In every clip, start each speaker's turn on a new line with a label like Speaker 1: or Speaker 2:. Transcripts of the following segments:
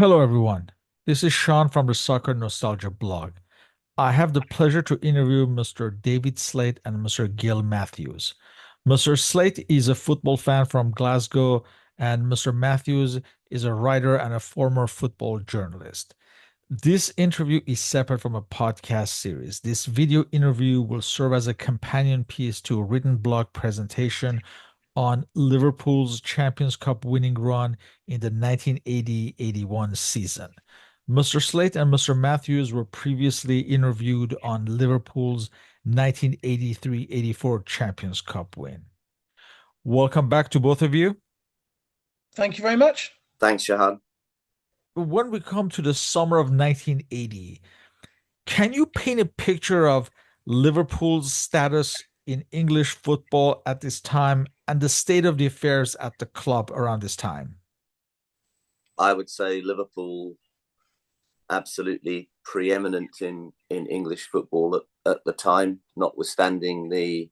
Speaker 1: Hello, everyone. This is Sean from the Soccernostalgia blog. I have the pleasure to interview Mr. David Sleight and Mr. Gil Matthews. Mr. Sleight is a football fan from Glasgow, and Mr. Matthews is a writer and a former football journalist. This interview is separate from a podcast series. This video interview will serve as a companion piece to a written blog presentation on Liverpool's Champions Cup winning run in the 1980-81 season. Mr. Slate and Mr. Matthews were previously interviewed on Liverpool's 1983-84 Champions Cup win. Welcome back to both of you.
Speaker 2: Thank you very much.
Speaker 3: Thanks, Shahan.
Speaker 1: When we come to the summer of 1980, can you paint a picture of Liverpool's status in English football at this time and the state of the affairs at the club around this time?
Speaker 3: I would say Liverpool absolutely preeminent in English football at the time, notwithstanding the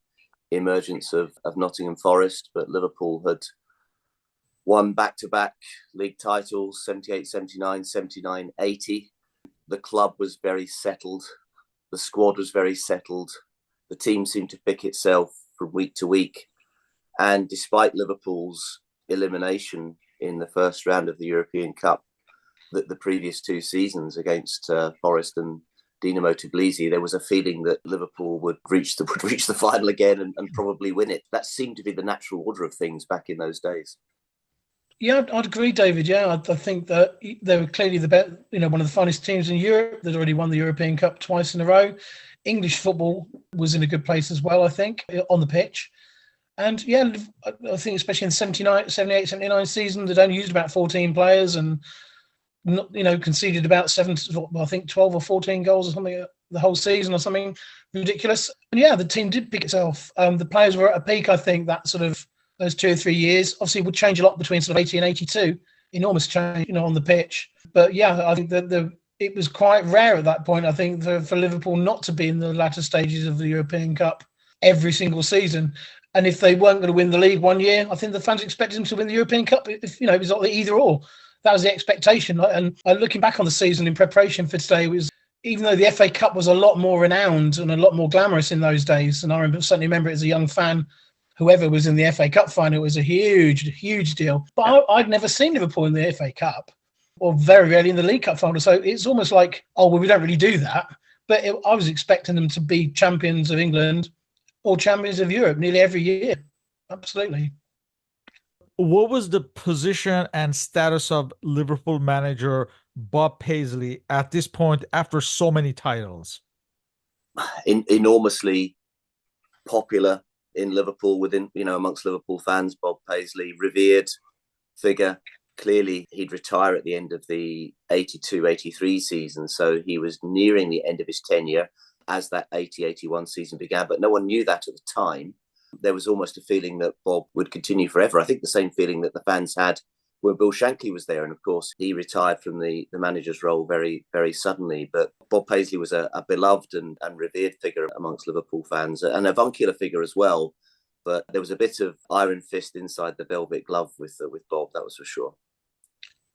Speaker 3: emergence of Nottingham Forest. But Liverpool had won back-to-back league titles, 78, 79, 79, 80. The club was very settled. The squad was very settled. The team seemed to pick itself from week to week. And despite Liverpool's elimination in the first round of the European Cup, the previous two seasons against Forest and Dinamo Tbilisi, there was a feeling that Liverpool would reach the final again and probably win it. That seemed to be the natural order of things back in those days.
Speaker 2: Yeah, I'd agree, David. Yeah, I think that they were clearly the best, one of the finest teams in Europe. They'd already won the European Cup twice in a row. English football was in a good place as well, I think, on the pitch. And yeah, I think especially in the 78, 79 season, they'd only used about 14 players and, conceded about 12 or 14 goals or something the whole season or something ridiculous. And yeah, the team did pick itself. The players were at a peak, I think, that sort of those 2 or 3 years. Obviously, it would change a lot between sort of 80 and 82. Enormous change, on the pitch. But yeah, I think that it was quite rare at that point, I think, for Liverpool not to be in the latter stages of the European Cup every single season. And if they weren't going to win the league one year, I think the fans expected them to win the European Cup. If it was like either or. That was the expectation. And looking back on the season in preparation for today, even though the FA Cup was a lot more renowned and a lot more glamorous in those days, and I certainly remember it as a young fan, whoever was in the FA Cup final, it was a huge, huge deal. But I'd never seen Liverpool in the FA Cup, or very rarely in the League Cup final. So it's almost like, we don't really do that. But I was expecting them to be champions of England or champions of Europe nearly every year. Absolutely.
Speaker 1: What was the position and status of Liverpool manager Bob Paisley at this point after so many titles?
Speaker 3: Enormously popular in Liverpool, amongst Liverpool fans. Bob Paisley, revered figure. Clearly, he'd retire at the end of the 82-83 season, so he was nearing the end of his tenure as that 80-81 season began, but no one knew that at the time. There was almost a feeling that Bob would continue forever. I think the same feeling that the fans had when Bill Shankly was there, and of course, he retired from the manager's role very, very suddenly. But Bob Paisley was a beloved and revered figure amongst Liverpool fans, an avuncular figure as well. But there was a bit of iron fist inside the velvet glove with Bob, that was for sure.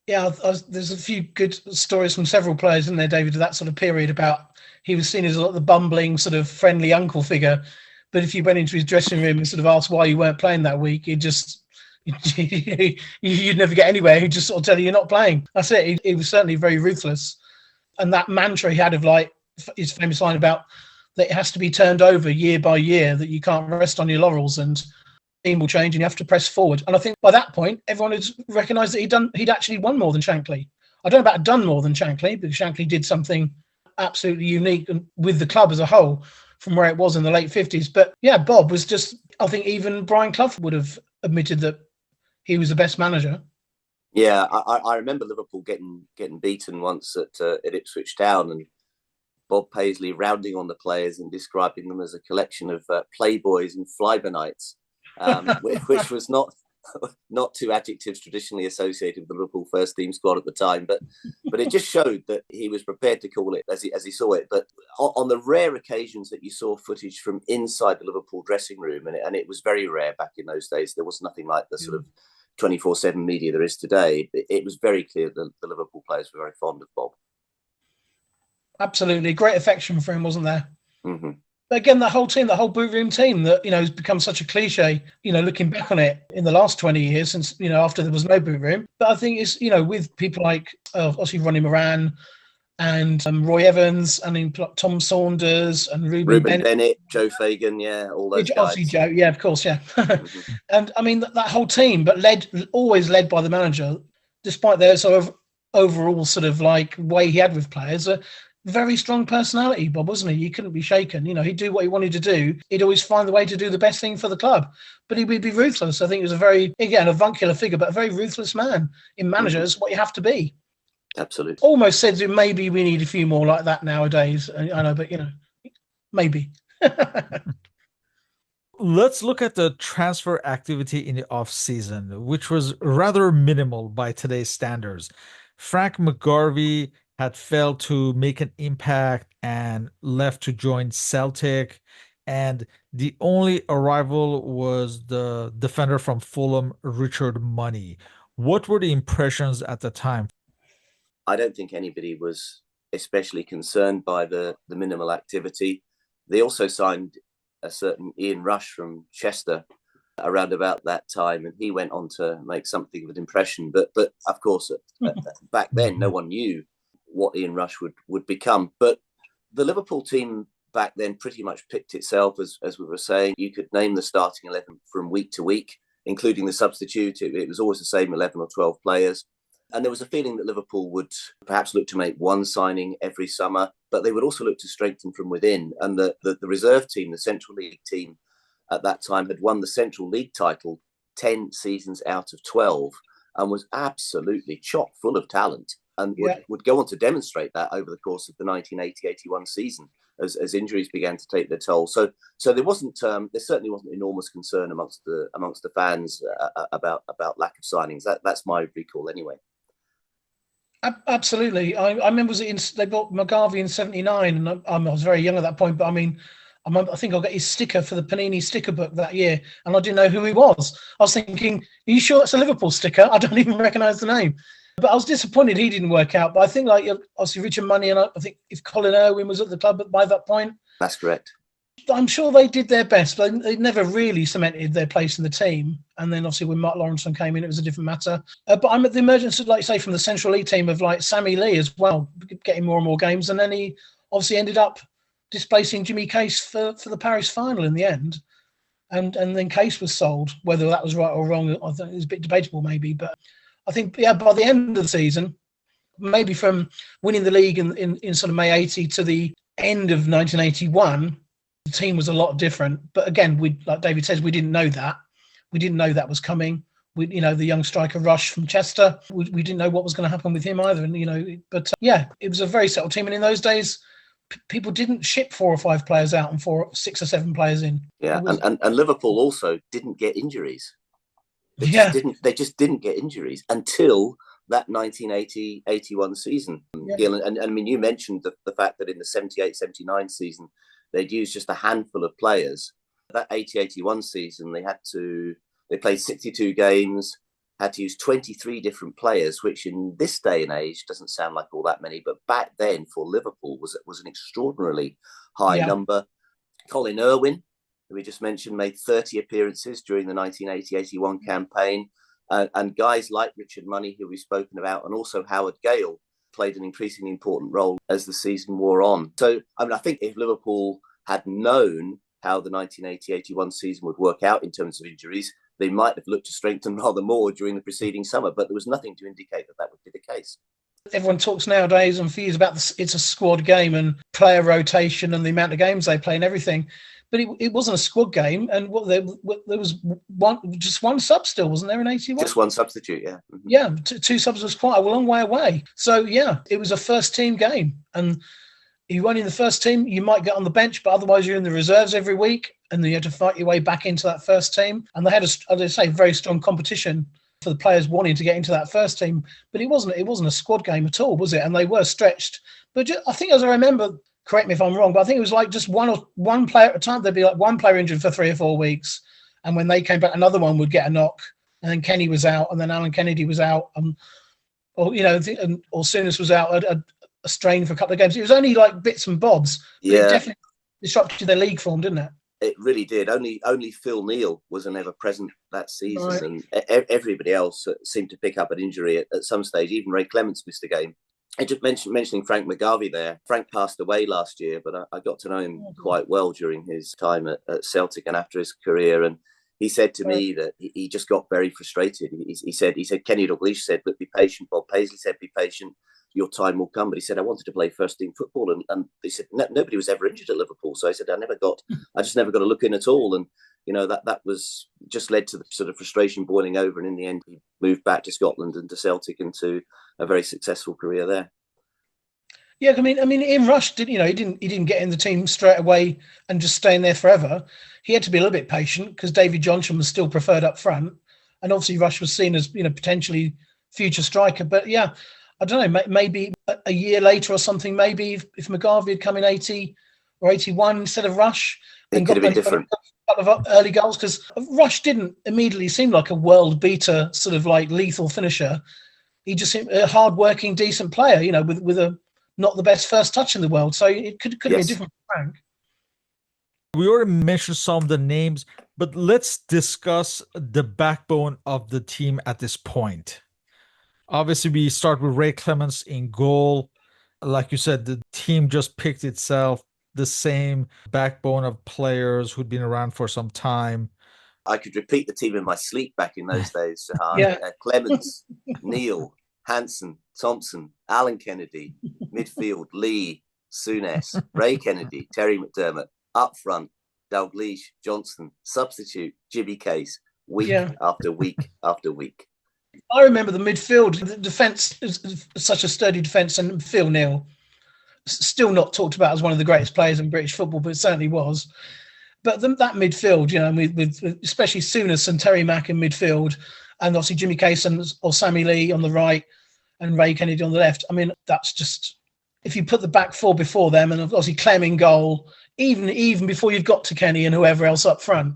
Speaker 2: Yeah, there's a few good stories from several players in there, David, of that sort of period about he was seen as the bumbling, sort of friendly uncle figure. But if you went into his dressing room and sort of asked why you weren't playing that week, you'd never get anywhere. He'd just sort of tell you you're not playing. That's it. He was certainly very ruthless. And that mantra he had of his famous line about that it has to be turned over year by year, that you can't rest on your laurels and team will change and you have to press forward. And I think by that point, everyone had recognised that he'd actually won more than Shankly. I don't know about done more than Shankly, because Shankly did something absolutely unique with the club as a whole from where it was in the late 50s. But yeah, Bob was just, I think even Brian Clough would have admitted that he was the best manager.
Speaker 3: Yeah, I remember Liverpool getting beaten once at Ipswich Town, and Bob Paisley rounding on the players and describing them as a collection of playboys and flybanites. Which was not two adjectives traditionally associated with the Liverpool first team squad at the time, but it just showed that he was prepared to call it as he saw it. But on the rare occasions that you saw footage from inside the Liverpool dressing room, and it was very rare back in those days, there was nothing like the sort of 24/7 media there is today, it was very clear that the Liverpool players were very fond of Bob.
Speaker 2: Absolutely. Great affection for him, wasn't there?
Speaker 3: Mm-hmm.
Speaker 2: But again, that whole team, the whole boot room team that, has become such a cliche, looking back on it in the last 20 years since, after there was no boot room. But I think it's, with people like, obviously, Ronnie Moran and Roy Evans and then Tom Saunders and Ruben
Speaker 3: Bennett, Joe Fagan, all those guys.
Speaker 2: Obviously, Joe, yeah, of course, yeah. Mm-hmm. And I mean, that whole team, but always led by the manager, despite their sort of overall sort of like way he had with players. Very strong personality, Bob, wasn't he? He couldn't be shaken. He'd do what he wanted to do. He'd always find the way to do the best thing for the club. But he would be ruthless. I think he was a very, again, avuncular figure, but a very ruthless man. In managers, what you have to be.
Speaker 3: Absolutely.
Speaker 2: Almost said that maybe we need a few more like that nowadays. I know, but, maybe.
Speaker 1: Let's look at the transfer activity in the off-season, which was rather minimal by today's standards. Frank McGarvey had failed to make an impact and left to join Celtic. And the only arrival was the defender from Fulham, Richard Money. What were the impressions at the time?
Speaker 3: I don't think anybody was especially concerned by the minimal activity. They also signed a certain Ian Rush from Chester around about that time, and he went on to make something of an impression. But of course, back then, no one knew what Ian Rush would become. But the Liverpool team back then pretty much picked itself, as we were saying. You could name the starting 11 from week to week, including the substitute. It was always the same 11 or 12 players. And there was a feeling that Liverpool would perhaps look to make one signing every summer, but they would also look to strengthen from within. And the reserve team, the Central League team at that time, had won the Central League title 10 seasons out of 12 and was absolutely chock full of talent, and would go on to demonstrate that over the course of the 1980-81 season as injuries began to take their toll. So there certainly wasn't enormous concern amongst the fans about lack of signings. That's my recall anyway.
Speaker 2: Absolutely. I remember they bought McGarvey in 79, and I was very young at that point, but I mean, I think I got his sticker for the Panini sticker book that year, and I didn't know who he was. I was thinking, are you sure it's a Liverpool sticker? I don't even recognise the name. But I was disappointed he didn't work out. But I think, like, obviously Richard Money, and I think if Colin Irwin was at the club by that point.
Speaker 3: That's correct.
Speaker 2: I'm sure they did their best, but they never really cemented their place in the team. And then obviously when Mark Lawrenson came in, it was a different matter. But I'm at the emergence of, like, say, from the Central League team of like Sammy Lee as well, getting more and more games. And then he obviously ended up displacing Jimmy Case for the Paris final in the end. And then Case was sold. Whether that was right or wrong, I think it was a bit debatable maybe. But I think, by the end of the season, maybe from winning the league in sort of May 80 to the end of 1981, the team was a lot different. But again, like David says, we didn't know that. We didn't know that was coming. The young striker Rush from Chester, we didn't know what was going to happen with him either. And, it was a very settled team. And in those days, people didn't ship 4 or 5 players out and 6 or 7 players in.
Speaker 3: Yeah, and Liverpool also didn't get injuries. They just didn't get injuries until that 1980-81 season. Yeah. Gil, and I mean, you mentioned the fact that in the 78-79 season, they'd used just a handful of players. That 80-81 season, they played 62 games, had to use 23 different players, which in this day and age doesn't sound like all that many, but back then for Liverpool was an extraordinarily high number. Colin Irwin, who we just mentioned, made 30 appearances during the 1980-81 campaign. And guys like Richard Money, who we've spoken about, and also Howard Gale, played an increasingly important role as the season wore on. So, I mean, I think if Liverpool had known how the 1980-81 season would work out in terms of injuries, they might have looked to strengthen rather more during the preceding summer, but there was nothing to indicate that would be the case.
Speaker 2: Everyone talks nowadays and fears about it's a squad game and player rotation and the amount of games they play and everything. But it wasn't a squad game, and there was just one sub still, wasn't there, in 81?
Speaker 3: Just one substitute, yeah. Mm-hmm.
Speaker 2: Yeah, 2 subs was quite a long way away. So, it was a first-team game. And if you weren't in the first team, you might get on the bench, but otherwise you're in the reserves every week, and you had to fight your way back into that first team. And they had, as I say, very strong competition for the players wanting to get into that first team. But it wasn't a squad game at all, was it? And they were stretched. But I think, as I remember, correct me if I'm wrong, but I think it was like just one player at a time. There'd be like one player injured for 3 or 4 weeks. And when they came back, another one would get a knock. and then Kenny was out, and then Alan Kennedy was out, or Souness was out a strain for a couple of games. It was only like bits and bobs, but it definitely disrupted their league form, didn't it?
Speaker 3: It really did. Only Phil Neal wasn't ever present that season, and everybody else seemed to pick up an injury at some stage. Even Ray Clements missed a game. I just mentioning Frank McGarvey there. Frank passed away last year, but I got to know him quite well during his time at Celtic and after his career. And he said to me that he just got very frustrated. He said Kenny Dalglish said, "But be patient." Bob Paisley said, "Be patient. Your time will come." But he said, "I wanted to play first team football," and he said nobody was ever injured at Liverpool. So I said, I just never got a look in at all. And that was just led to the sort of frustration boiling over. And in the end, he moved back to Scotland and to Celtic and to a very successful career there.
Speaker 2: Yeah, I mean, Ian Rush he didn't get in the team straight away and just stay in there forever. He had to be a little bit patient because David Johnson was still preferred up front, and obviously Rush was seen as potentially future striker. But yeah, I don't know, maybe a year later or something. Maybe if McGarvey had come in 80 or 81 instead of Rush,
Speaker 3: it could have been different.
Speaker 2: A couple of early goals, because Rush didn't immediately seem like a world beater, sort of like lethal finisher. He just seemed a hard-working, decent player, with a not the best first touch in the world. So it could be a different Frank.
Speaker 1: We already mentioned some of the names, but let's discuss the backbone of the team at this point. Obviously, we start with Ray Clements in goal. Like you said, the team just picked itself, the same backbone of players who'd been around for some time.
Speaker 3: I could repeat the team in my sleep back in those days, Shahan. Clements, Neal, Hansen, Thompson, Alan Kennedy, midfield, Lee, Souness, Ray Kennedy, Terry McDermott, up front, Dalglish, Johnson, substitute, Jimmy Case, week after week after week.
Speaker 2: I remember the midfield, the defence is such a sturdy defence, and Phil Neal, still not talked about as one of the greatest players in British football, but it certainly was. But that midfield, with especially Souness and Terry Mack in midfield, and obviously Jimmy Case or Sammy Lee on the right and Ray Kennedy on the left. I mean, that's just, if you put the back four before them and obviously Clem in goal, even before you've got to Kenny and whoever else up front,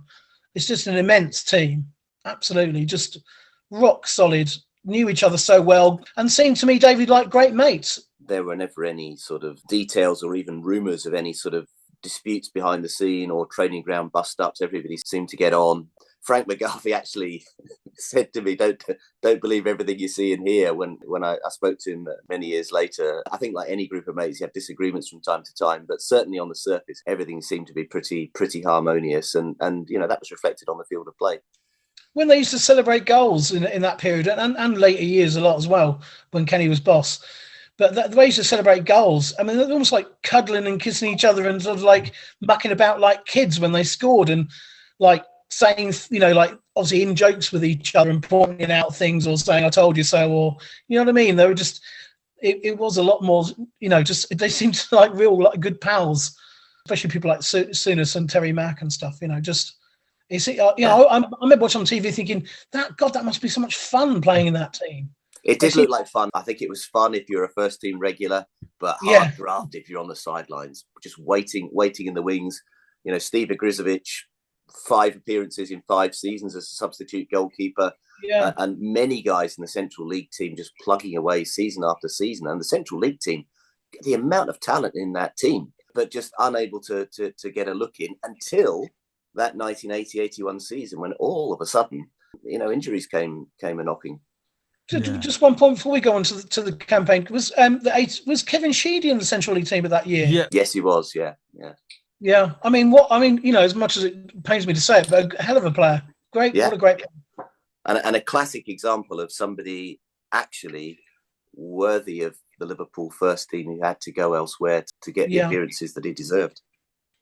Speaker 2: it's just an immense team. Absolutely. Just rock solid, knew each other so well, and seemed to me, David, like great mates.
Speaker 3: There were never any sort of details or even rumours of any sort of disputes behind the scene or training ground bust-ups. Everybody seemed to get on. Frank McGarvey actually said to me, don't believe everything you see and hear, when I spoke to him many years later. I think like any group of mates, you have disagreements from time to time, but certainly on the surface, everything seemed to be pretty harmonious. And that was reflected on the field of play.
Speaker 2: When they used to celebrate goals in that period, and later years a lot as well, when Kenny was boss. But the way they used to celebrate goals, I mean, they're almost like cuddling and kissing each other and sort of like mucking about like kids when they scored, and like saying, like obviously in jokes with each other and pointing out things or saying, "I told you so," or, you know what I mean? They were just, it was a lot more, just, they seemed like real, like good pals, especially people like Souness and Terry Mack and stuff, just, you see, I remember watching on TV thinking, that must be so much fun playing in that team.
Speaker 3: It did look like fun. I think it was fun if you're a first team regular, but hard graft if you're on the sidelines, just waiting in the wings. Steve Igrizovic, 5 appearances in 5 seasons as a substitute goalkeeper, and many guys in the Central League team just plugging away season after season. And the Central League team, the amount of talent in that team, but just unable to get a look in until that 1980-81 season, when all of a sudden, injuries came a knocking.
Speaker 2: Just one point before we go on to the campaign, was Kevin Sheedy in the Central League team of that year?
Speaker 3: Yeah. Yes, he was. Yeah.
Speaker 2: Yeah. I mean, as much as it pains me to say it, but a hell of a player. Great. Yeah. What a great player.
Speaker 3: And a classic example of somebody actually worthy of the Liverpool first team who had to go elsewhere to get the appearances that he deserved.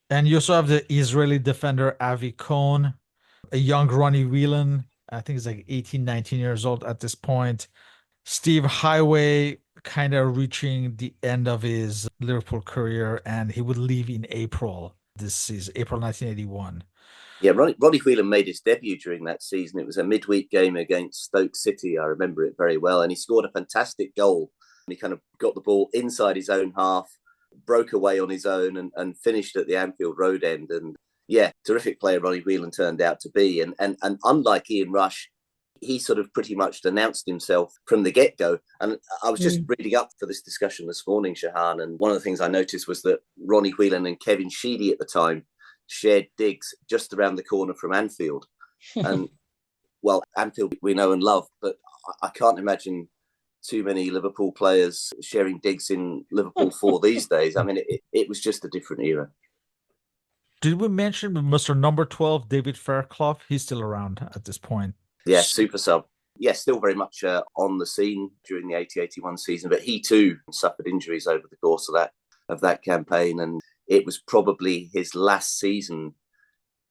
Speaker 3: And
Speaker 1: you also have the Israeli defender Avi Cohn, a young Ronnie Wheeler. I think he's like 18, 19 years old at this point. Steve Highway kind of reaching the end of his Liverpool career, and he would leave in April. This is April 1981.
Speaker 3: Yeah, Ronnie Wheeler made his debut during that season. It was a midweek game against Stoke City. I remember it very well. And he scored a fantastic goal. He kind of got the ball inside his own half, broke away on his own, and finished at the Anfield Road end. And yeah, terrific player Ronnie Whelan turned out to be. And unlike Ian Rush, he sort of pretty much announced himself from the get-go. And I was just reading up for this discussion this morning, Shahan, and one of the things I noticed was that Ronnie Wheeler and Kevin Sheedy at the time shared digs just around the corner from Anfield. And, well, Anfield we know and love, but I can't imagine too many Liverpool players sharing digs in Liverpool 4 these days. I mean, it was just a different era.
Speaker 1: Did we mention Mr. Number 12, David Fairclough? He's still around at this point.
Speaker 3: Yeah, super sub. Yeah, still very much on the scene during the 80-81 season, but he too suffered injuries over the course of that campaign, and it was probably his last season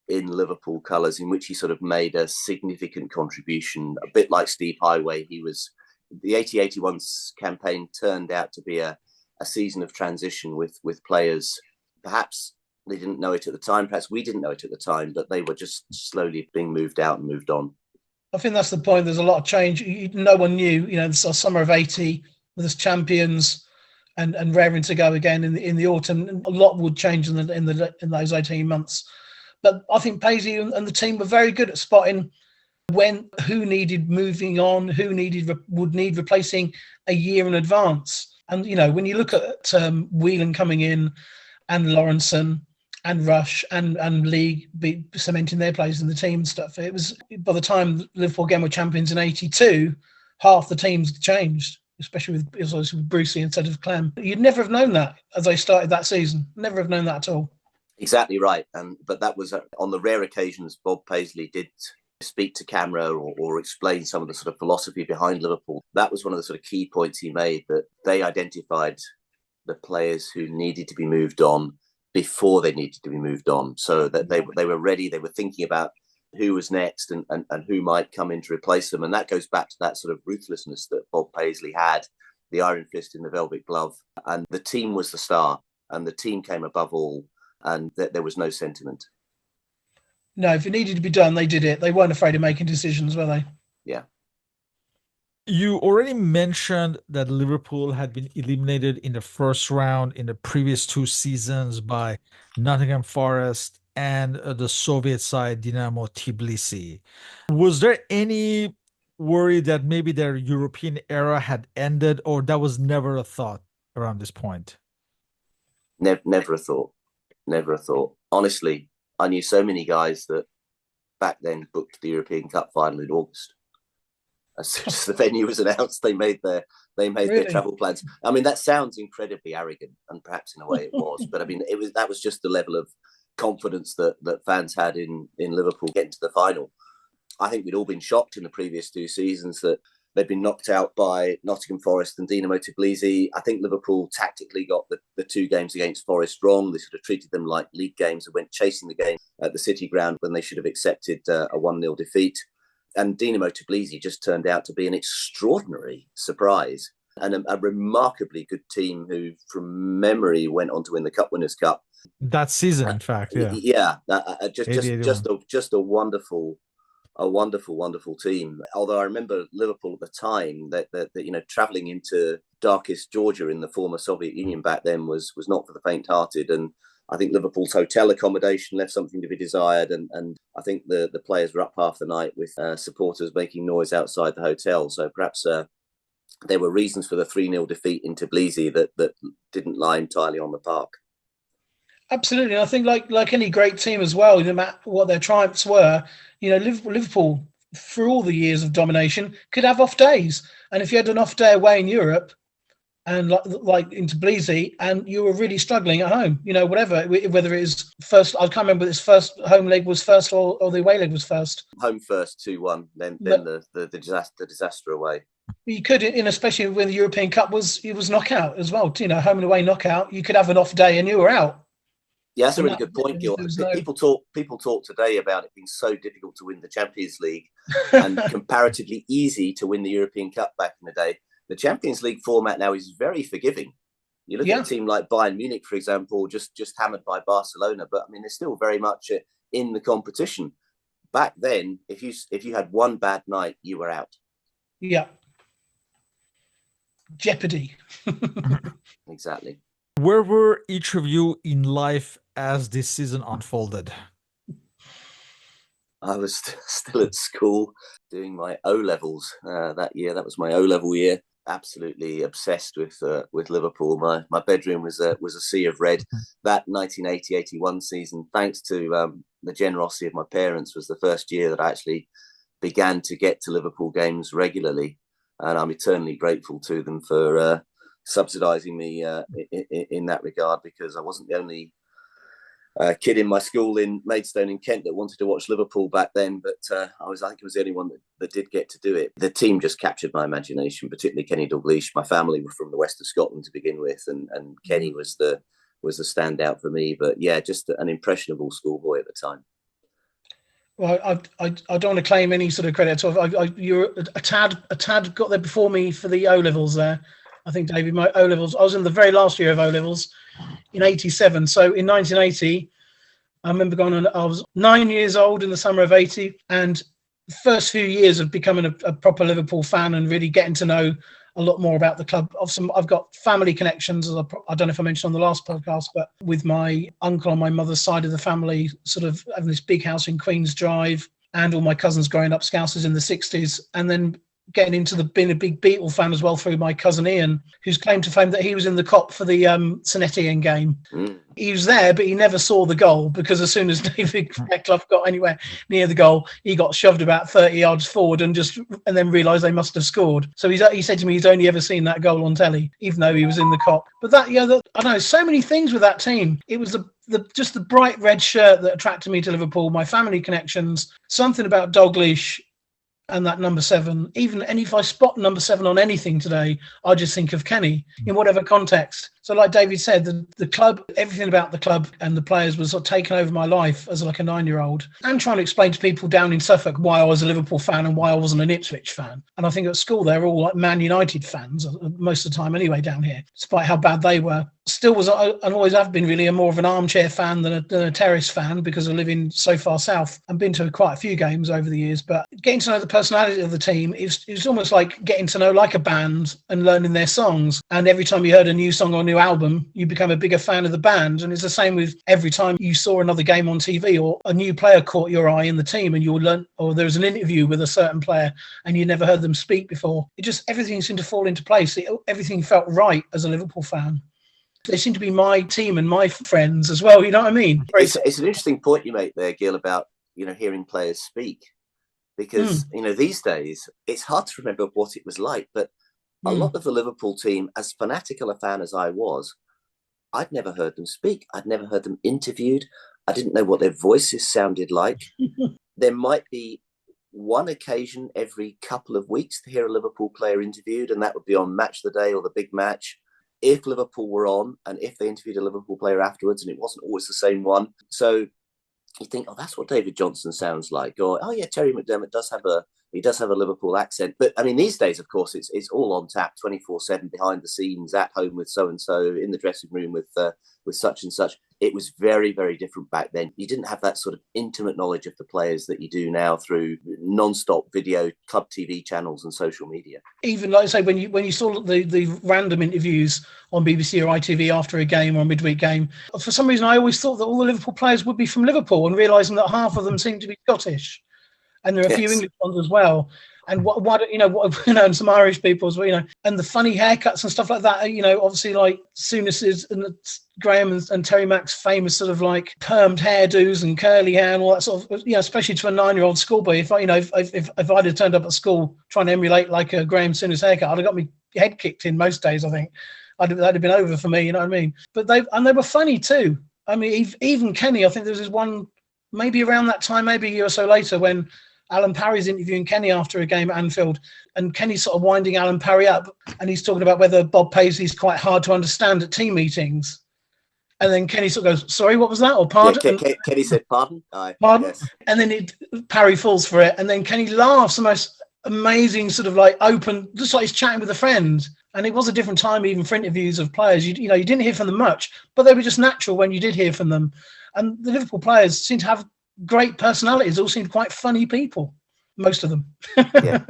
Speaker 3: in Liverpool colours in which he sort of made a significant contribution, a bit like Steve Highway. The 80-81 campaign turned out to be a season of transition with players. Perhaps they didn't know it at the time, perhaps we didn't know it at the time, but they were just slowly being moved out and moved on.
Speaker 2: I think that's the point. There's a lot of change. No one knew, the summer of 80 with us champions and raring to go again in the autumn. A lot would change in those 18 months. But I think Paisley and the team were very good at spotting who needed moving on, who would need replacing a year in advance. And, when you look at Whelan coming in and Lawrenson and Rush and League be cementing their place in the team and stuff, it was, by the time Liverpool again were champions in 82, half the teams changed, especially with Brucey instead of Clem. You'd never have known that as they started that season. Never have known that at all. Exactly
Speaker 3: right. But that was on the rare occasions Bob Paisley did speak to camera or explain some of the sort of philosophy behind Liverpool. That was one of the sort of key points he made, that they identified the players who needed to be moved on before they needed to be moved on, so that they were ready. They were thinking about who was next and who might come in to replace them. And that goes back to that sort of ruthlessness that Bob Paisley had, the iron fist in the velvet glove. And the team was the star, and the team came above all, and there was no sentiment.
Speaker 2: No, if it needed to be done, they did it. They weren't afraid of making decisions, were they?
Speaker 3: Yeah.
Speaker 1: You already mentioned that Liverpool had been eliminated in the first round in the previous 2 seasons by Nottingham Forest and the Soviet side, Dynamo Tbilisi. Was there any worry that maybe their European era had ended, or that was never a thought around this point?
Speaker 3: Never a thought. Never a thought. Honestly, I knew so many guys that back then booked the European Cup final in August. As soon as the venue was announced, they made their travel plans. I mean, that sounds incredibly arrogant, and perhaps in a way it was. But I mean, that was just the level of confidence that fans had in Liverpool getting to the final. I think we'd all been shocked in the previous 2 seasons that they'd been knocked out by Nottingham Forest and Dynamo Tbilisi. I think Liverpool tactically got the 2 games against Forest wrong. They sort of treated them like league games and went chasing the game at the City Ground when they should have accepted a 1-0 defeat. And Dynamo Tbilisi just turned out to be an extraordinary surprise and a remarkably good team who, from memory, went on to win the Cup Winners' Cup.
Speaker 1: That season, in fact, yeah.
Speaker 3: Yeah, just a wonderful team. Although I remember Liverpool at the time that travelling into darkest Georgia in the former Soviet Union back then was not for the faint-hearted, and I think Liverpool's hotel accommodation left something to be desired, and I think the players were up half the night with supporters making noise outside the hotel. So perhaps there were reasons for the 3-0 defeat in Tbilisi that didn't lie entirely on the park. Absolutely. I think like any great team as well, no matter what their triumphs were, Liverpool, for all the years of domination, could have off days. And if you had an off day away in Europe, and like in Tbilisi, and you were really struggling at home, whatever, whether it is first, I can't remember if this first home leg was first or the away leg was first. Home first, 2-1, then the disaster away. You could, especially when the European Cup was knockout as well, home and away knockout, you could have an off day and you were out. Yeah, that's a really good point, Gil. People talk today about it being so difficult to win the Champions League and comparatively easy to win the European Cup back in the day. The Champions League format now is very forgiving. You look at a team like Bayern Munich, for example, just hammered by Barcelona, but I mean, they're still very much in the competition. Back then, if you had one bad night, you were out. Yeah. Jeopardy. Exactly.
Speaker 1: Where were each of you in life as this season unfolded?
Speaker 3: I was still at school doing my O levels that year. That was my O level year. Absolutely obsessed with Liverpool. My bedroom was a sea of red. That 1980-81 season, thanks to the generosity of my parents, was the first year that I actually began to get to Liverpool games regularly, and I'm eternally grateful to them for subsidising me in that regard, because I wasn't the only kid in my school in Maidstone in Kent that wanted to watch Liverpool back then, but I think I was the only one that did get to do it. The team just captured my imagination, particularly Kenny Dalglish. My family were from the west of Scotland to begin with, and Kenny was the standout for me. But yeah, just an impressionable schoolboy at the time.
Speaker 2: Well, I don't want to claim any sort of credit. You're a tad got there before me for the O levels there. I think, David, my O levels. I was in the very last year of O levels in '87. So in 1980, I remember going on. I was 9 years old in the summer of '80, and the first few years of becoming a proper Liverpool fan and really getting to know a lot more about the club. I've got family connections, as I don't know if I mentioned on the last podcast, but with my uncle on my mother's side of the family, sort of having this big house in Queen's Drive, and all my cousins growing up Scousers in the 60s, and then getting into being a big Beatle fan as well through my cousin Ian, who's claimed to fame that he was in the Kop for the St Etienne game. He was there, but he never saw the goal, because as soon as David Fairclough got anywhere near the goal, he got shoved about 30 yards forward and then realised they must have scored. So he said to me he's only ever seen that goal on telly, even though he was in the Kop. But I don't know, so many things with that team. It was just the bright red shirt that attracted me to Liverpool, my family connections, something about Dalglish, and that number 7, and if I spot number 7 on anything today, I just think of Kenny in whatever context. So like David said, the club, everything about the club and the players was sort of taken over my life as like a 9-year-old, and trying to explain to people down in Suffolk why I was a Liverpool fan and why I wasn't an Ipswich fan. And I think at school, they're all like Man United fans most of the time anyway down here, despite how bad they were. Still and always have been really more of an armchair fan than a terrace fan, because I live in so far south and been to quite a few games over the years. But getting to know the personality of the team, it was almost like getting to know like a band and learning their songs. And every time you heard a new song or a new album, you become a bigger fan of the band. And it's the same with every time you saw another game on TV or a new player caught your eye in the team, and you would learn, or there was an interview with a certain player and you never heard them speak before. Everything seemed to fall into place. Everything felt right as a Liverpool fan. They seem to be my team and my friends as well. You know what I mean?
Speaker 3: It's an interesting point you make there, Gil, about hearing players speak, because these days it's hard to remember what it was like. But a lot of the Liverpool team, as fanatical a fan as I was, I'd never heard them speak. I'd never heard them interviewed. I didn't know what their voices sounded like. There might be one occasion every couple of weeks to hear a Liverpool player interviewed, and that would be on Match of the Day or the Big Match, if Liverpool were on, and if they interviewed a Liverpool player afterwards, and it wasn't always the same one. So you think, oh, that's what David Johnson sounds like, or oh yeah, Terry McDermott does have a Liverpool accent. But I mean, these days, of course, it's all on tap, 24/7, behind the scenes, at home with so and so, in the dressing room with such and such. It was very, very different back then. You didn't have that sort of intimate knowledge of the players that you do now through non-stop video, club TV channels and social media.
Speaker 2: Even like I say, when you saw the random interviews on BBC or ITV after a game or a midweek game, for some reason I always thought that all the Liverpool players would be from Liverpool, and realising that half of them seemed to be Scottish, and there are a few English ones as well. And and some Irish people as well, and the funny haircuts and stuff like that. Obviously like Souness's and Graham and Terry Mack's famous sort of like permed hairdos and curly hair and all that sort of, especially to a 9-year-old schoolboy. If I'd have turned up at school trying to emulate like a Graham Souness haircut, I'd have got my head kicked in most days. I think that'd have been over for me. You know what I mean? But they were funny too. I mean, even Kenny. I think there was one maybe around that time, maybe a year or so later, when Alan Parry's interviewing Kenny after a game at Anfield, and Kenny's sort of winding Alan Parry up, and he's talking about whether Bob Paisley's quite hard to understand at team meetings. And then Kenny sort of goes, sorry, what was that? Or pardon?
Speaker 3: Yeah, Kenny said, pardon?
Speaker 2: Pardon?
Speaker 3: Yes.
Speaker 2: And then Parry falls for it, and then Kenny laughs, the most amazing sort of like open, just like he's chatting with a friend. And it was a different time even for interviews of players. You didn't hear from them much, but they were just natural when you did hear from them. And the Liverpool players seem to have great personalities, all seemed quite funny people, most of them.
Speaker 3: Yeah.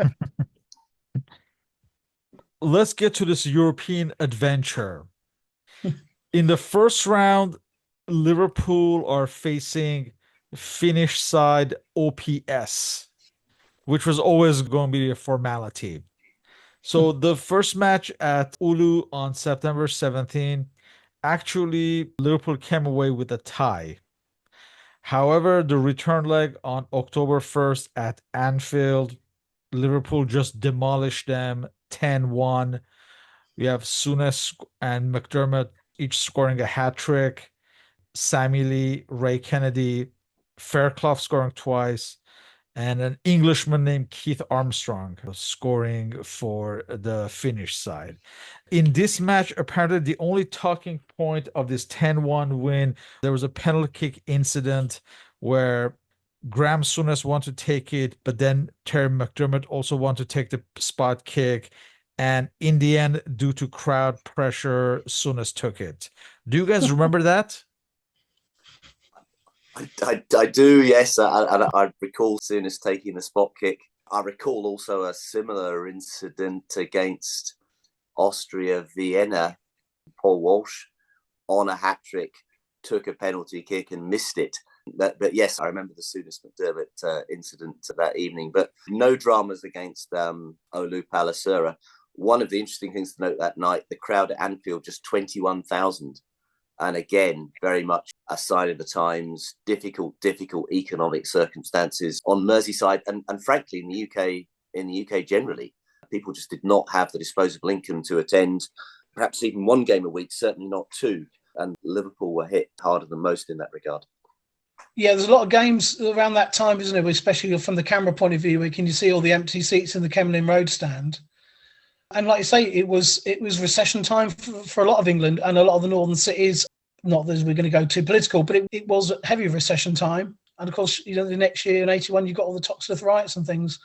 Speaker 1: Let's get to this European adventure. In the first round, Liverpool are facing Finnish side OPS, which was always going to be a formality. So the first match at Oulu on September 17, actually Liverpool came away with a tie. However, the return leg on October 1st at Anfield, Liverpool just demolished them 10-1. We have Souness and McDermott each scoring a hat trick. Sammy Lee, Ray Kennedy, Fairclough scoring twice, and an Englishman named Keith Armstrong scoring for the Finnish side. In this match, apparently the only talking point of this 10-1 win, there was a penalty kick incident where Graham Souness wanted to take it, but then Terry McDermott also wanted to take the spot kick. And in the end, due to crowd pressure, Souness took it. Do you guys remember that?
Speaker 3: I do, yes. I recall Souness taking the spot kick. I recall also a similar incident against Austria Vienna. Paul Walsh on a hat trick took a penalty kick and missed it. But yes, I remember the Souness McDermott incident that evening. But no dramas against Oulu Palliseura. One of the interesting things to note that night, the crowd at Anfield, just 21,000. And again, very much a sign of the times, difficult economic circumstances on Merseyside and frankly in the UK generally. People just did not have the disposable income to attend perhaps even one game a week, certainly not two. And Liverpool were hit harder than most in that regard.
Speaker 2: Yeah, there's a lot of games around that time, isn't there? Especially from the camera point of view, where can you see all the empty seats in the Kemlyn Road stand? And like you say, it was recession time for a lot of England and a lot of the northern cities. Not that we're going to go too political, but it was heavy recession time. And of course, the next year in 81, you got all the Toxteth riots and things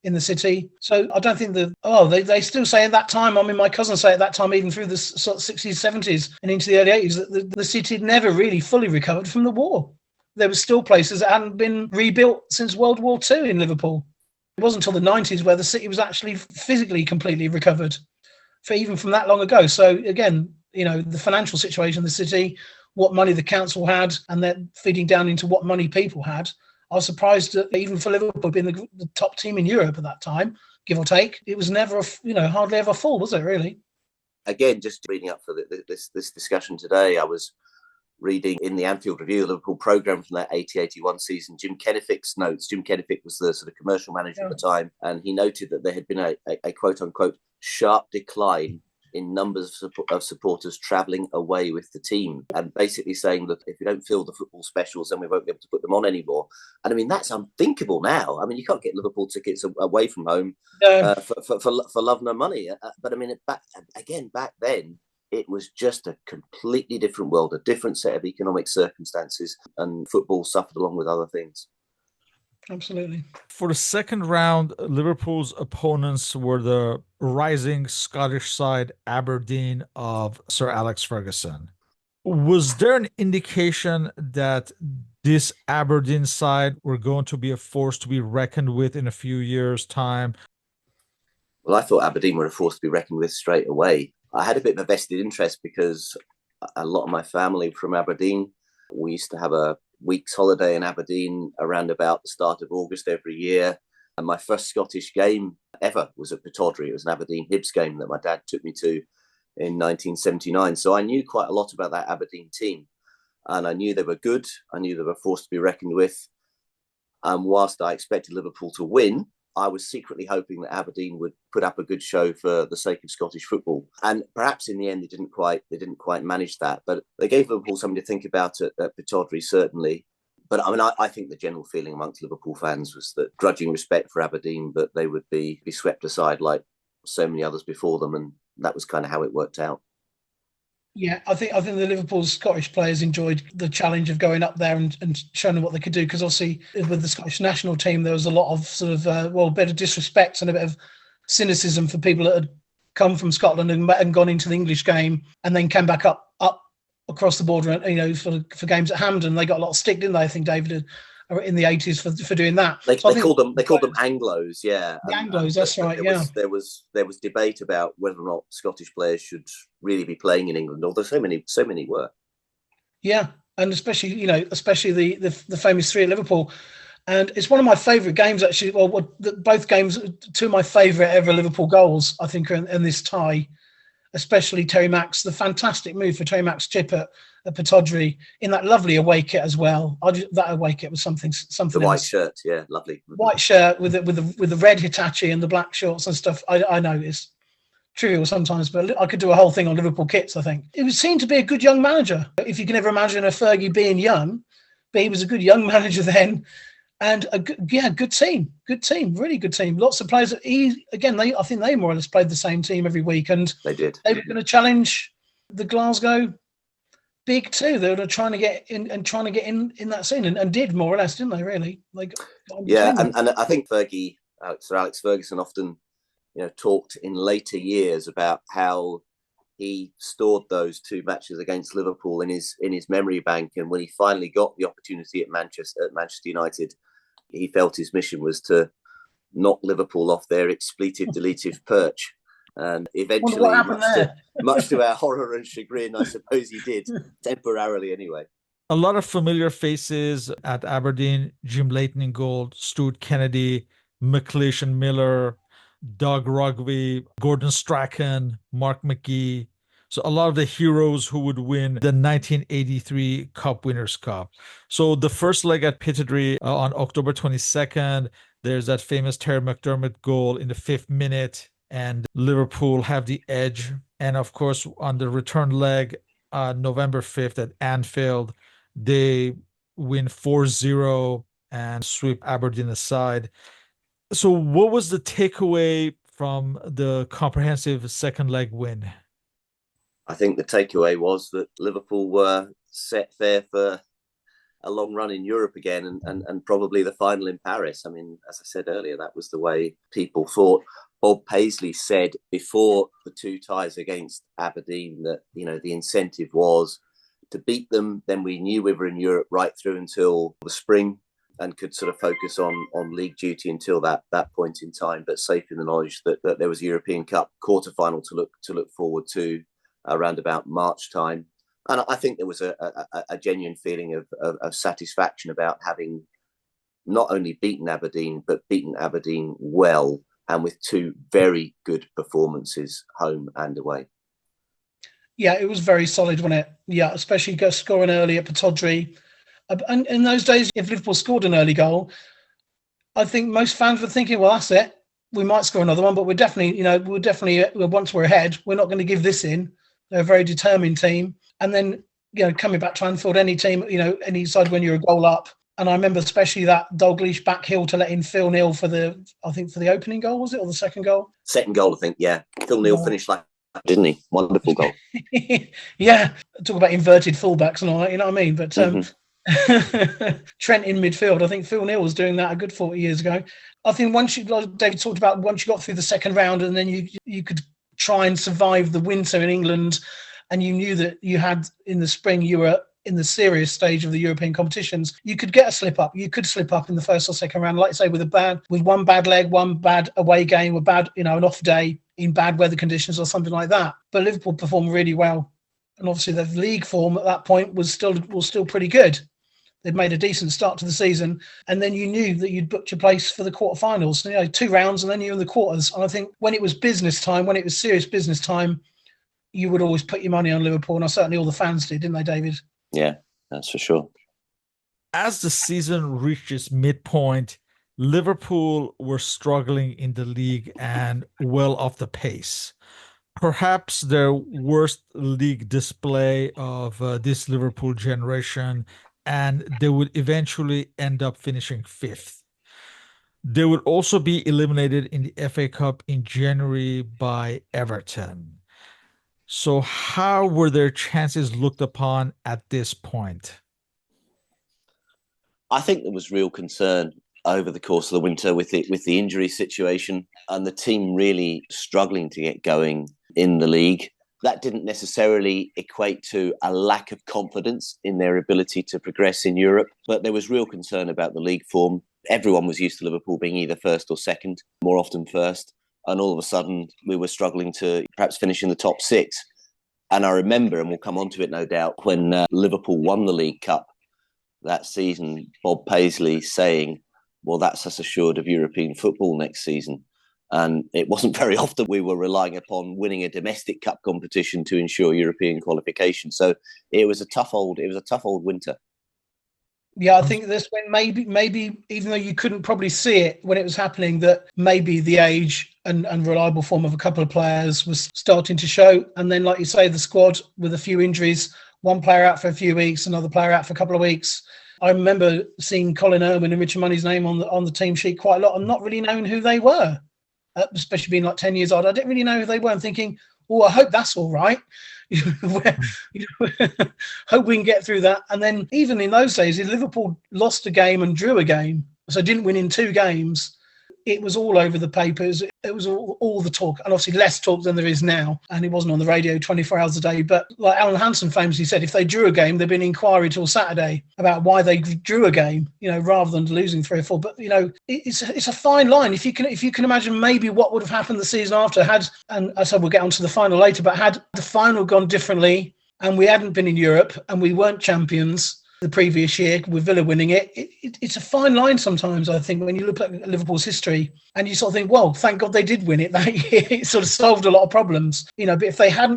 Speaker 2: in the city. So I don't think they still say at that time, I mean, my cousins say at that time, even through the sort of 60s, 70s and into the early 80s, that the city had never really fully recovered from the war. There were still places that hadn't been rebuilt since World War II in Liverpool. It wasn't until the 90s where the city was actually physically completely recovered even from that long ago. So again, the financial situation of the city, what money the council had, and then feeding down into what money people had. I was surprised that even for Liverpool being the top team in Europe at that time, give or take, it was never, hardly ever full, was it really?
Speaker 3: Again, just reading up for this discussion today, I was reading in the Anfield Review, Liverpool programme from that 80-81 season, Jim Kennefick's notes. Jim Kennefick was the sort of commercial manager at the time, and he noted that there had been a quote-unquote sharp decline in numbers of supporters travelling away with the team, and basically saying that if we don't fill the football specials, then we won't be able to put them on anymore. And I mean, that's unthinkable now. I mean, you can't get Liverpool tickets away from home for love nor money. But I mean, back then, it was just a completely different world, a different set of economic circumstances, and football suffered along with other things.
Speaker 2: Absolutely.
Speaker 1: For the second round, Liverpool's opponents were the rising Scottish side Aberdeen of Sir Alex Ferguson. Was there an indication that this Aberdeen side were going to be a force to be reckoned with in a few years' time?
Speaker 3: Well, I thought Aberdeen were a force to be reckoned with straight away. I had a bit of a vested interest because a lot of my family from Aberdeen. We used to have a week's holiday in Aberdeen around about the start of August every year. And my first Scottish game ever was at Pittodrie. It was an Aberdeen Hibs game that my dad took me to in 1979. So I knew quite a lot about that Aberdeen team. And I knew they were good. I knew they were a force to be reckoned with. And whilst I expected Liverpool to win, I was secretly hoping that Aberdeen would put up a good show for the sake of Scottish football. And perhaps in the end, they didn't quite manage that. But they gave Liverpool something to think about at Pittodrie, certainly. But I mean, I think the general feeling amongst Liverpool fans was that grudging respect for Aberdeen, but they would be swept aside like so many others before them. And that was kind of how it worked out.
Speaker 2: Yeah, I think the Liverpool Scottish players enjoyed the challenge of going up there and showing them what they could do, because obviously with the Scottish national team there was a lot of sort of a bit of disrespect and a bit of cynicism for people that had come from Scotland and gone into the English game and then came back up across the border, for games at Hampden. They got a lot of stick, didn't they? I think David in the 80s for doing that.
Speaker 3: They called them Anglos, yeah.
Speaker 2: The Anglos, that's right.
Speaker 3: There was debate about whether or not Scottish players should really be playing in England, although so many were.
Speaker 2: Yeah, and especially the famous three at Liverpool. And it's one of my favourite games, actually. Well, both games, two of my favourite ever Liverpool goals, I think, are in this tie, especially Terry Mack's, the fantastic move for Terry Mack's chip at Pataudry in that lovely away kit as well. That away kit was something
Speaker 3: The white
Speaker 2: else.
Speaker 3: shirt, yeah, lovely.
Speaker 2: White shirt with the red Hitachi and the black shorts and stuff. I know it's trivial sometimes, but I could do a whole thing on Liverpool kits, I think. It was seen to be a good young manager. If you can ever imagine a Fergie being young, but he was a good young manager then. And good team, really good team. Lots of players. I think they more or less played the same team every week, and
Speaker 3: they did.
Speaker 2: They were going to challenge the Glasgow Big Two. They were trying to get in in that scene, and did more or less, didn't they? Really,
Speaker 3: and I think Sir Alex Ferguson often, talked in later years about how he stored those two matches against Liverpool in his memory bank, and when he finally got the opportunity at Manchester United, he felt his mission was to knock Liverpool off their expletive perch, and eventually, much to our horror and chagrin, I suppose he did, temporarily anyway.
Speaker 1: A lot of familiar faces at Aberdeen: Jim Leighton in goal, Stuart Kennedy, McLeish and Miller, Doug Rugby, Gordon Strachan, Mark McGee. So a lot of the heroes who would win the 1983 Cup Winners' Cup. So the first leg at Pittodrie on October 22nd, there's that famous Terry McDermott goal in the 5th minute, and Liverpool have the edge. And of course, on the return leg, November 5th at Anfield, they win 4-0 and sweep Aberdeen aside. So what was the takeaway from the comprehensive second leg win?
Speaker 3: I think the takeaway was that Liverpool were set fair for a long run in Europe again, and probably the final in Paris. I mean, as I said earlier, that was the way people thought. Bob Paisley said before the two ties against Aberdeen that, the incentive was to beat them. Then we knew we were in Europe right through until the spring, and could sort of focus on league duty until that point in time, but safe in the knowledge that there was a European Cup quarter-final to look forward to around about March time. And I think there was a genuine feeling of satisfaction about having not only beaten Aberdeen, but beaten Aberdeen well, and with two very good performances home and away.
Speaker 2: Yeah, it was very solid, wasn't it? Yeah, especially scoring early at Pataudry. And in those days, if Liverpool scored an early goal, I think most fans were thinking, well, that's it. We might score another one, but we're definitely, once we're ahead, we're not going to give this in. They're a very determined team. And then, coming back to Anfield, any team, any side when you're a goal up. And I remember especially that Dalglish back heel to let in Phil Neal for the opening goal, was it? Or the second goal?
Speaker 3: Second goal, I think, yeah. Phil Neal finished like that, didn't he? Wonderful goal.
Speaker 2: Yeah. Talk about inverted fullbacks and all that, you know what I mean? But Trent in midfield, I think Phil Neal was doing that a good 40 years ago. I think like David talked about, once you got through the second round and then you could try and survive the winter in England, and you knew that you had in the spring, you were in the serious stage of the European competitions, you could get a slip up. You could slip up in the first or second round, like I say, with one bad leg, one bad away game, an off day in bad weather conditions or something like that. But Liverpool performed really well, and obviously the league form at that point was still pretty good. They'd made a decent start to the season, and then you knew that you'd booked your place for the quarterfinals. 2 rounds, and then you're in the quarters. And I think when it was business time, when it was serious business time, you would always put your money on Liverpool, and certainly all the fans did, didn't they, David?
Speaker 3: Yeah, that's for sure.
Speaker 1: As the season reached its midpoint, Liverpool were struggling in the league and well off the pace. Perhaps their worst league display of this Liverpool generation, and they would eventually end up finishing 5th. They would also be eliminated in the FA Cup in January by Everton. So how were their chances looked upon at this point?
Speaker 3: I think there was real concern over the course of the winter with the injury situation and the team really struggling to get going in the league. That didn't necessarily equate to a lack of confidence in their ability to progress in Europe, but there was real concern about the league form. Everyone was used to Liverpool being either first or second, more often first. And all of a sudden, we were struggling to perhaps finish in the top 6. And I remember, and we'll come on to it no doubt, when Liverpool won the League Cup that season, Bob Paisley saying, well, that's us assured of European football next season. And it wasn't very often we were relying upon winning a domestic cup competition to ensure European qualification. So it was a tough old winter.
Speaker 2: Yeah, I think this when maybe even though you couldn't probably see it when it was happening, that maybe the age and reliable form of a couple of players was starting to show. And then, like you say, the squad with a few injuries, one player out for a few weeks, another player out for a couple of weeks. I remember seeing Colin Irwin and Richard Money's name on the team sheet quite a lot and not really knowing who they were, especially being like 10 years old. I didn't really know who they were and thinking, oh, I hope that's all right. Hope we can get through that. And then even in those days, if Liverpool lost a game and drew a game, so didn't win in 2 games, it was all over the papers. It was all the talk, and obviously less talk than there is now. And it wasn't on the radio 24 hours a day. But like Alan Hansen famously said, if they drew a game, there'd be an inquiry till Saturday about why they drew a game, rather than losing 3 or 4. But it's a fine line. If you can imagine maybe what would have happened the season after and I said we'll get onto the final later, but had the final gone differently and we hadn't been in Europe and we weren't champions the previous year with Villa winning it's a fine line sometimes, I think, when you look at Liverpool's history and you sort of think, well, thank God they did win it that year. It sort of solved a lot of problems, but if they'd have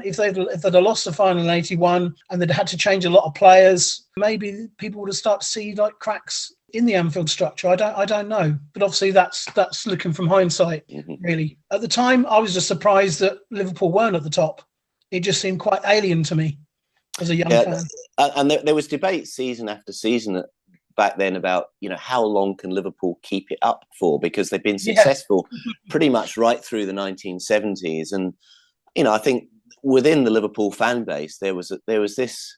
Speaker 2: lost the final in 81 and they'd had to change a lot of players, maybe people would have started to see like cracks in the Anfield structure. I don't know, but obviously that's looking from hindsight. Really, at the time I was just surprised that Liverpool weren't at the top. It just seemed quite alien to me as a young fan.
Speaker 3: And there was debate season after season back then about, how long can Liverpool keep it up for? Because they've been successful pretty much right through the 1970s. And, I think within the Liverpool fan base, there was this,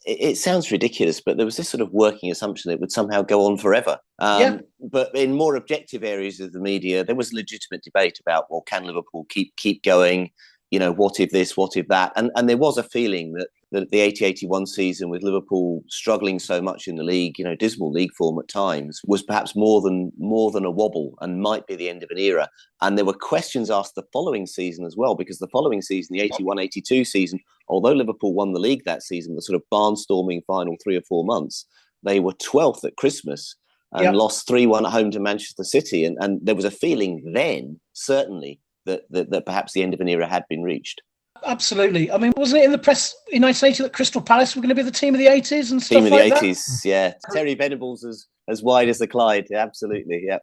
Speaker 3: it sounds ridiculous, but there was this sort of working assumption that it would somehow go on forever. But in more objective areas of the media, there was legitimate debate about, well, can Liverpool keep going? What if this, what if that? And there was a feeling that the 80-81 season, with Liverpool struggling so much in the league, dismal league form at times, was perhaps more than a wobble and might be the end of an era. And there were questions asked the following season as well, because the following season, the 81-82 season, although Liverpool won the league that season, the sort of barnstorming final 3 or 4 months, they were 12th at Christmas and lost 3-1 at home to Manchester City. And there was a feeling then, certainly, that perhaps the end of an era had been reached.
Speaker 2: Absolutely. I mean, wasn't it in the press in 1980 that Crystal Palace were going to be the team of the 80s and stuff
Speaker 3: like that?
Speaker 2: Team
Speaker 3: of the 80s, yeah. Terry Venables as wide as the Clyde, absolutely, yeah.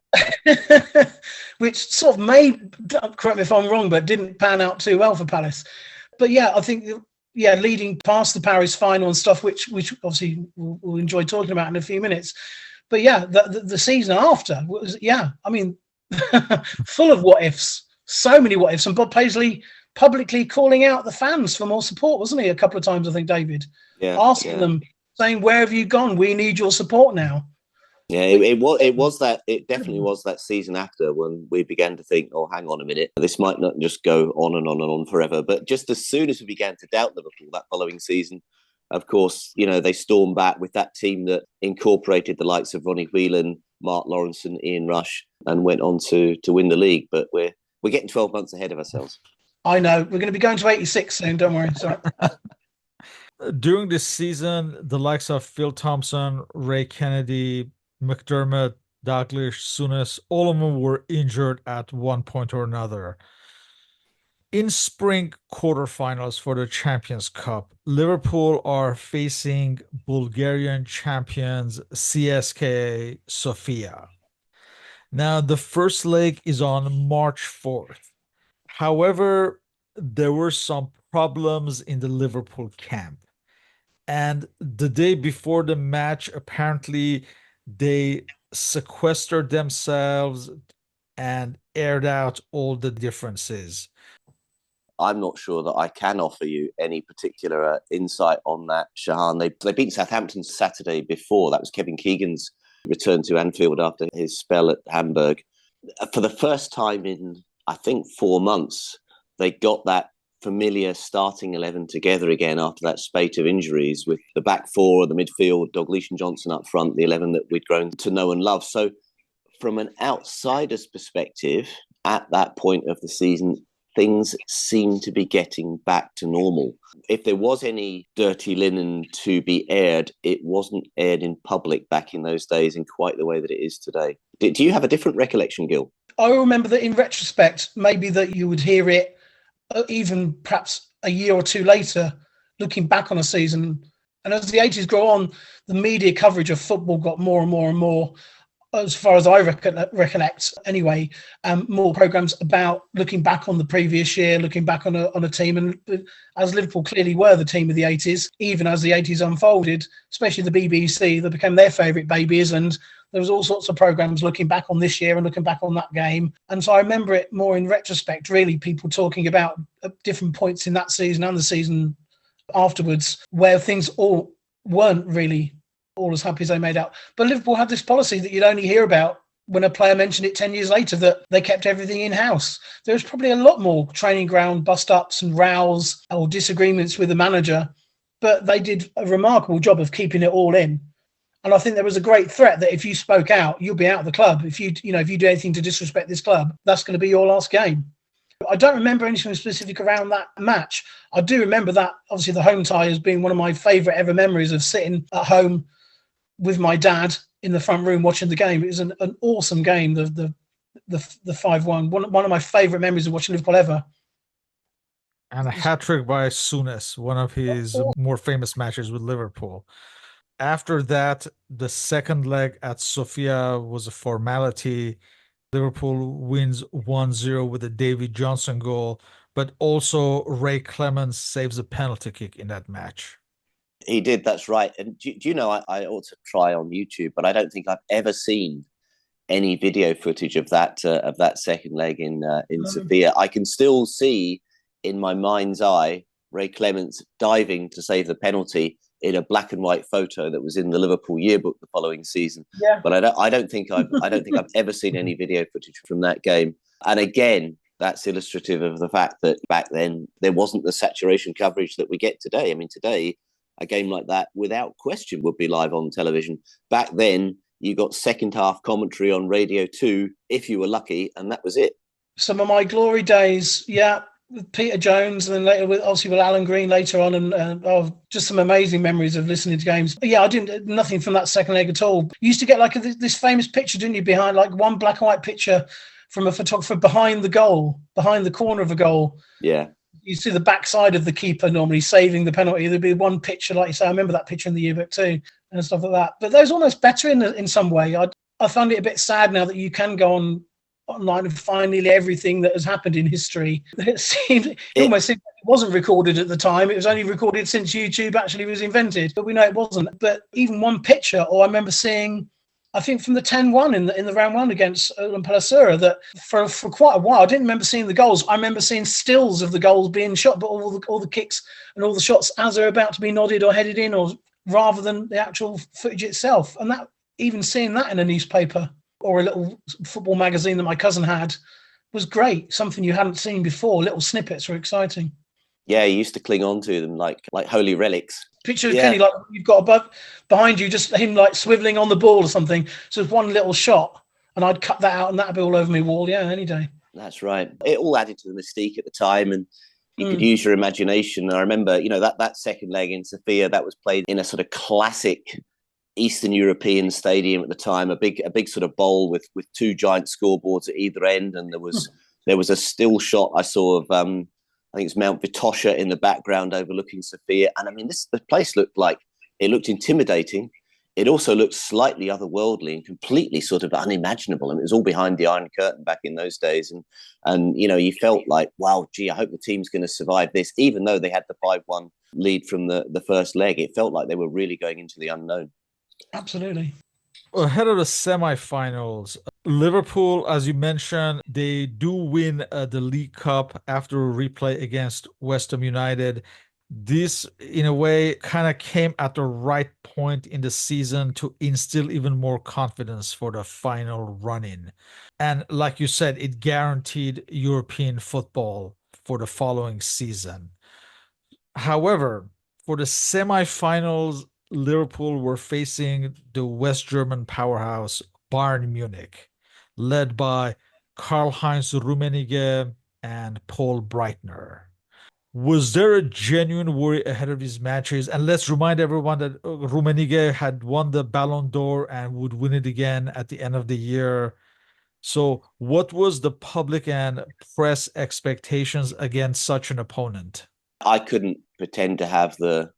Speaker 2: Which sort of made, correct me if I'm wrong, but didn't pan out too well for Palace. But yeah, I think, leading past the Paris final and stuff, which obviously we'll enjoy talking about in a few minutes. But yeah, the season after was, full of what ifs. So many what ifs. And Bob Paisley publicly calling out the fans for more support, wasn't he? A couple of times, I think, David. Asking them, saying, where have you gone? We need your support now.
Speaker 3: Yeah, it definitely was that season after when we began to think, oh, hang on a minute, this might not just go on and on and on forever. But just as soon as we began to doubt Liverpool that following season, of course, they stormed back with that team that incorporated the likes of Ronnie Wheeler, Mark Lawrence and Ian Rush and went on to win the league. But we're getting 12 months ahead of ourselves.
Speaker 2: I know. We're going to be going to 86 soon. Don't worry. Sorry.
Speaker 1: During this season, the likes of Phil Thompson, Ray Kennedy, McDermott, Dalglish, Souness, all of them were injured at one point or another. In spring quarterfinals for the Champions Cup, Liverpool are facing Bulgarian champions CSKA Sofia. Now, the first leg is on March 4th. However, there were some problems in the Liverpool camp. And the day before the match, apparently, they sequestered themselves and aired out all the differences.
Speaker 3: I'm not sure that I can offer you any particular insight on that, Shahan. They beat Southampton Saturday before. That was Kevin Keegan's return to Anfield after his spell at Hamburg. For the first time in, I think, 4 months, they got that familiar starting 11 together again after that spate of injuries, with the back four, the midfield, Dalglish and Johnson up front, the 11 that we'd grown to know and love. So from an outsider's perspective, at that point of the season, things seem to be getting back to normal. If there was any dirty linen to be aired, it wasn't aired in public back in those days in quite the way that it is today. Do you have a different recollection, Gil?
Speaker 2: I remember that in retrospect, maybe that you would hear it even perhaps a year or two later, looking back on a season. And as the 80s grow on, the media coverage of football got more and more and more, as far as I recollect anyway, more programmes about looking back on the previous year, looking back on a team. And as Liverpool clearly were the team of the 80s, even as the 80s unfolded, especially the BBC, they became their favourite babies. And there was all sorts of programmes looking back on this year and looking back on that game. And so I remember it more in retrospect, really, people talking about different points in that season and the season afterwards where things all weren't really all as happy as they made out. But Liverpool had this policy that you'd only hear about when a player mentioned it 10 years later, that they kept everything in-house. There was probably a lot more training ground bust-ups and rows or disagreements with the manager, but they did a remarkable job of keeping it all in. And I think there was a great threat that if you spoke out, you'll be out of the club. If you do anything to disrespect this club, that's going to be your last game. I don't remember anything specific around that match. I do remember that, obviously, the home tie has been one of my favourite ever memories of sitting at home with my dad in the front room watching the game. It was an awesome game, the 5-1. One of my favourite memories of watching Liverpool ever.
Speaker 1: And a hat-trick by Souness, one of his more famous matches with Liverpool. After that, the second leg at Sofia was a formality. Liverpool wins 1-0 with a Davy Johnson goal, but also Ray Clemence saves a penalty kick in that match.
Speaker 3: He did, that's right. And do you know, I ought to try on YouTube, but I don't think I've ever seen any video footage of that second leg in Sofia. I can still see in my mind's eye Ray Clemence diving to save the penalty in a black and white photo that was in the Liverpool yearbook the following season.
Speaker 2: Yeah.
Speaker 3: But I don't think I've ever seen any video footage from that game. And again, that's illustrative of the fact that back then there wasn't the saturation coverage that we get today. I mean, today a game like that, without question, would be live on television. Back then, you got second half commentary on Radio 2 if you were lucky, and that was it. Some
Speaker 2: of my glory days, yeah. With Peter Jones, and then later with Alan Green later on, and just some amazing memories of listening to games. But yeah, I didn't nothing from that second leg at all. You used to get like this famous picture, didn't you, behind like one black and white picture from a photographer behind the goal, behind the corner of a goal.
Speaker 3: Yeah.
Speaker 2: You see the backside of the keeper normally saving the penalty. There'd be one picture, like you say. I remember that picture in the yearbook too, and stuff like that. But those almost better in some way. I found it a bit sad now that you can go online and find nearly everything that has happened in history. It almost seemed like it wasn't recorded at the time. It was only recorded since YouTube actually was invented, but we know it wasn't. But even one picture, or I remember seeing, I think from the 10-1 in the round one against Palacera, that for quite a while I didn't remember seeing the goals. I remember seeing stills of the goals being shot, but all the kicks and all the shots as they're about to be nodded or headed in, or rather than the actual footage itself. And that, even seeing that in a newspaper or a little football magazine that my cousin had, was great. Something you hadn't seen before. Little snippets were exciting.
Speaker 3: Yeah, you used to cling on to them like holy relics.
Speaker 2: Picture of Kenny, like you've got above behind you, just him like swiveling on the ball or something. So it's one little shot, and I'd cut that out, and that'd be all over my wall. Yeah, any day.
Speaker 3: That's right. It all added to the mystique at the time, and you could use your imagination. I remember, that second leg in Sofia, that was played in a sort of classic Eastern European stadium at the time, a big sort of bowl with two giant scoreboards at either end, and there was a still shot I saw of I think it's Mount Vitosha in the background overlooking Sofia, and I mean the place looked intimidating. It also looked slightly otherworldly and completely sort of unimaginable. I mean, it was all behind the Iron Curtain back in those days, and you felt like, wow, gee, I hope the team's going to survive this, even though they had the 5-1 lead from the first leg. It felt like they were really going into the unknown.
Speaker 2: Absolutely.
Speaker 1: Ahead of the semifinals, Liverpool, as you mentioned, they do win the League Cup after a replay against West Ham United. This, in a way, kind of came at the right point in the season to instill even more confidence for the final run-in. And like you said, it guaranteed European football for the following season. However, for the semifinals, Liverpool were facing the West German powerhouse Bayern Munich, led by Karl-Heinz Rummenigge, and Paul Breitner. Was there a genuine worry ahead of these matches? And let's remind everyone that Rummenigge had won the Ballon d'Or and would win it again at the end of the year. So, what was the public and press expectations against such an opponent?
Speaker 3: I couldn't pretend to have the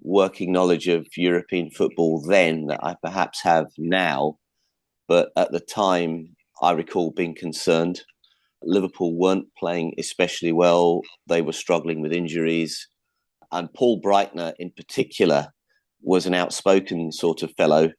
Speaker 3: working knowledge of European football then that I perhaps have now. But at the time, I recall being concerned. Liverpool weren't playing especially well. They were struggling with injuries. And Paul Breitner in particular was an outspoken sort of fellow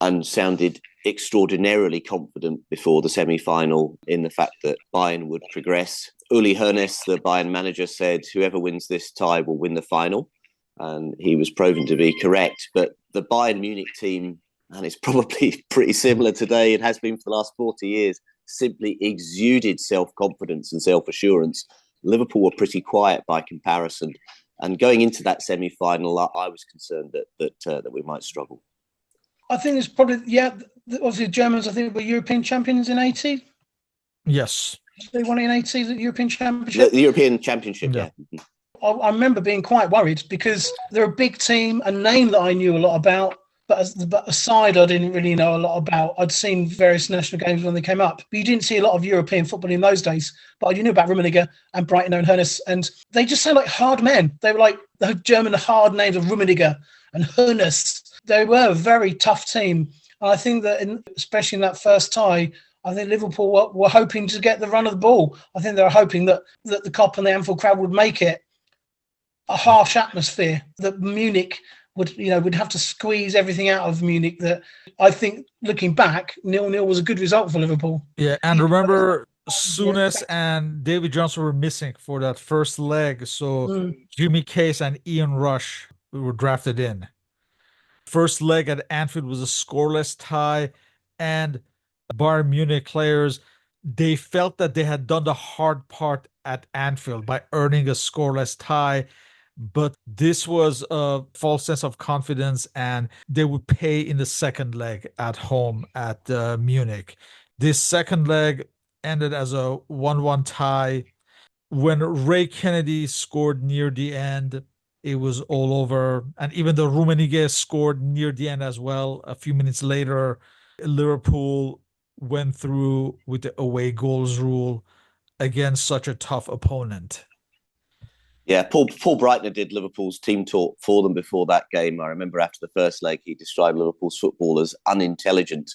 Speaker 3: and sounded extraordinarily confident before the semi-final in the fact that Bayern would progress. Uli Hoeneß, the Bayern manager, said whoever wins this tie will win the final. And he was proven to be correct. But the Bayern Munich team, and it's probably pretty similar today, it has been for the last 40 years, simply exuded self-confidence and self-assurance. Liverpool were pretty quiet by comparison. And going into that semi-final, I was concerned that we might struggle.
Speaker 2: I think it's probably, obviously the Germans, I think, were European champions in 80.
Speaker 1: Yes.
Speaker 2: They won it in 80, the European Championship?
Speaker 3: The European Championship, yeah.
Speaker 2: I remember being quite worried because they're a big team, a name that I knew a lot about, but a side I didn't really know a lot about. I'd seen various national games when they came up, but you didn't see a lot of European football in those days. But you knew about Rummenigge and Breitner and Hoeneß, and they just sound like hard men. They were like the German hard names of Rummenigge and Hoeneß. They were a very tough team. And I think that, especially in that first tie, I think Liverpool were hoping to get the run of the ball. I think they were hoping that the Kop and the Anfield crowd would make it a harsh atmosphere, that Munich would have to squeeze everything out of Munich. That I think, looking back, 0-0 was a good result for Liverpool.
Speaker 1: Yeah, and remember, Souness and David Johnson were missing for that first leg, so Jimmy Case and Ian Rush were drafted in. First leg at Anfield was a scoreless tie, and Bayern Munich players, they felt that they had done the hard part at Anfield by earning a scoreless tie. But this was a false sense of confidence, and they would pay in the second leg at home at Munich. This second leg ended as a 1-1 tie. When Ray Kennedy scored near the end, it was all over. And even though Rummenigge scored near the end as well, a few minutes later, Liverpool went through with the away goals rule against such a tough opponent.
Speaker 3: Yeah, Paul Breitner did Liverpool's team talk for them before that game. I remember after the first leg, he described Liverpool's football as unintelligent.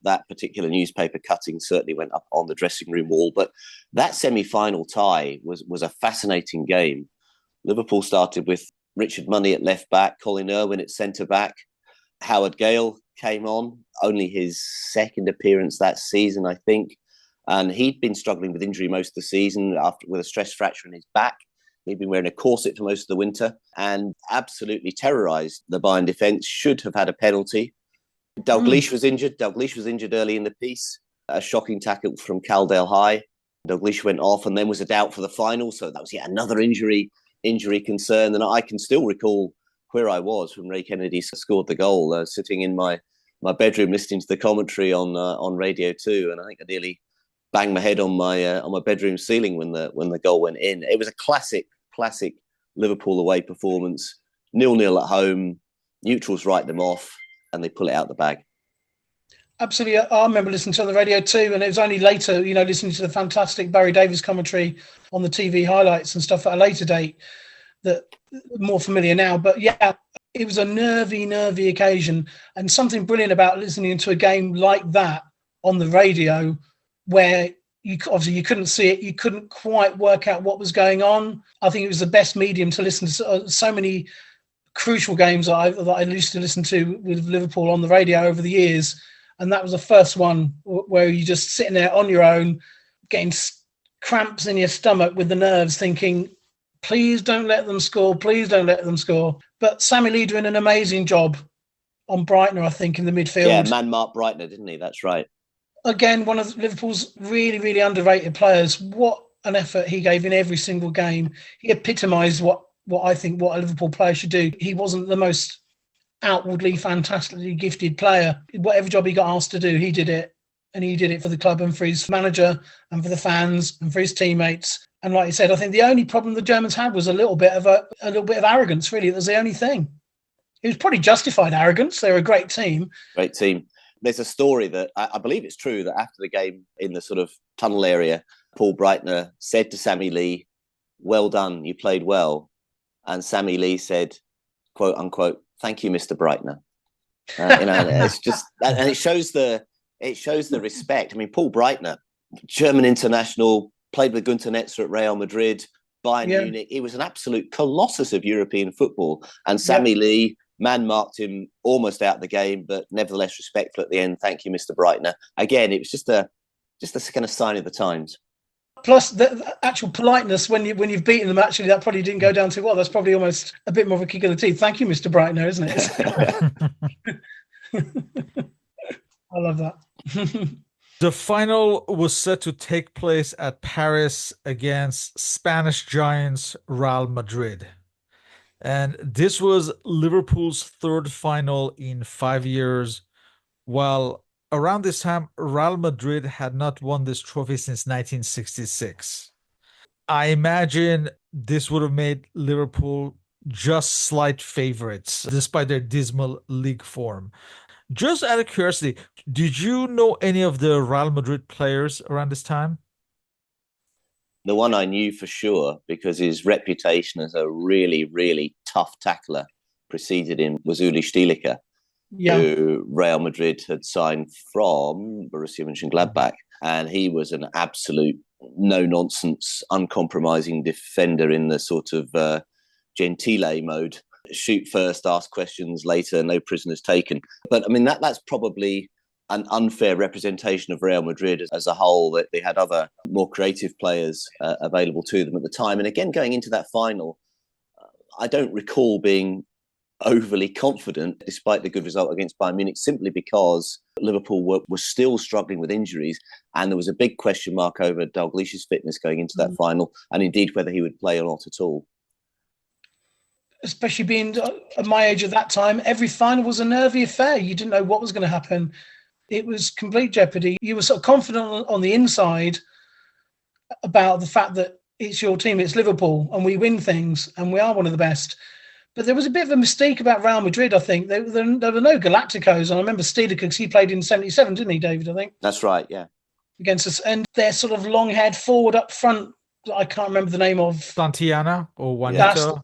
Speaker 3: That particular newspaper cutting certainly went up on the dressing room wall. But that semi-final tie was a fascinating game. Liverpool started with Richard Money at left back, Colin Irwin at centre back. Howard Gale came on, only his second appearance that season, I think. And he'd been struggling with injury most of the season with a stress fracture in his back. He'd been wearing a corset for most of the winter and absolutely terrorised the Bayern defence. Should have had a penalty. Dalglish was injured. Dalglish was injured early in the piece. A shocking tackle from Caldale High. Dalglish went off and then was a doubt for the final. So that was yet another injury concern. And I can still recall where I was when Ray Kennedy scored the goal, sitting in my bedroom listening to the commentary on Radio 2. And I think I nearly banged my head on my bedroom ceiling when the goal went in. It was a classic Liverpool away performance. 0-0 at home, neutrals write them off, and they pull it out the bag.
Speaker 2: Absolutely. I remember listening to it on the radio too, and it was only later, listening to the fantastic Barry Davies commentary on the TV highlights and stuff at a later date that more familiar now. But yeah, it was a nervy occasion, and something brilliant about listening to a game like that on the radio where you couldn't see it, you couldn't quite work out what was going on. I think it was the best medium to listen to so many crucial games that I used to listen to with Liverpool on the radio over the years. And that was the first one where you're just sitting there on your own, getting cramps in your stomach with the nerves, thinking, please don't let them score, please don't let them score. But Sammy Lee doing an amazing job on Breitner, I think, in the midfield.
Speaker 3: Yeah, man Mark Breitner, didn't he? That's right.
Speaker 2: Again, one of Liverpool's really, really underrated players. What an effort he gave in every single game. He epitomised what I think what a Liverpool player should do. He wasn't the most outwardly fantastically gifted player. Whatever job he got asked to do, he did it and he did it for the club and for his manager and for the fans and for his teammates. And like you said, I think the only problem the Germans had was a little bit of arrogance. Really, that was the only thing. It was probably justified arrogance. They were a great team.
Speaker 3: Great team. There's a story that I believe it's true that after the game in the sort of tunnel area, Paul Breitner said to Sammy Lee, "Well done, you played well." And Sammy Lee said, quote unquote, "Thank you, Mr. Breitner." It's just, and it shows the respect. I mean, Paul Breitner, German international, played with Gunter Netzer at Real Madrid, Bayern Munich. He was an absolute colossus of European football. And Sammy Lee man-marked him almost out of the game, but nevertheless respectful at the end. "Thank you, Mr. Breitner." Again, it was just a kind of sign of the times.
Speaker 2: Plus, the actual politeness when you've beaten them, actually, that probably didn't go down too well. That's probably almost a bit more of a kick in the teeth. "Thank you, Mr. Breitner," isn't it? I love that.
Speaker 1: The final was set to take place at Paris against Spanish giants Real Madrid. And this was Liverpool's third final in 5 years, while around this time, Real Madrid had not won this trophy since 1966. I imagine this would have made Liverpool just slight favorites, despite their dismal league form. Just out of curiosity, did you know any of the Real Madrid players around this time?
Speaker 3: The one I knew for sure, because his reputation as a really, really tough tackler preceded him, was Uli Stielicke, who Real Madrid had signed from Borussia Mönchengladbach. And he was an absolute no-nonsense, uncompromising defender in the sort of Gentile mode. Shoot first, ask questions later, no prisoners taken. But I mean, that's probably an unfair representation of Real Madrid as a whole, that they had other more creative players available to them at the time. And again, going into that final, I don't recall being overly confident, despite the good result against Bayern Munich, simply because Liverpool were still struggling with injuries, and there was a big question mark over Dalglish's fitness going into that final, and indeed whether he would play or not at all.
Speaker 2: Especially being at my age at that time, every final was a nervy affair. You didn't know what was going to happen. It was complete jeopardy. You were sort of confident on the inside about the fact that it's your team, it's Liverpool, and we win things, and we are one of the best. But there was a bit of a mistake about Real Madrid, I think. There were no Galacticos. And I remember Stielicke, because he played in 77, didn't he, David, I think?
Speaker 3: That's right, yeah.
Speaker 2: Against us. And their sort of long-haired forward up front, I can't remember the name of.
Speaker 1: Santillana or Juanito.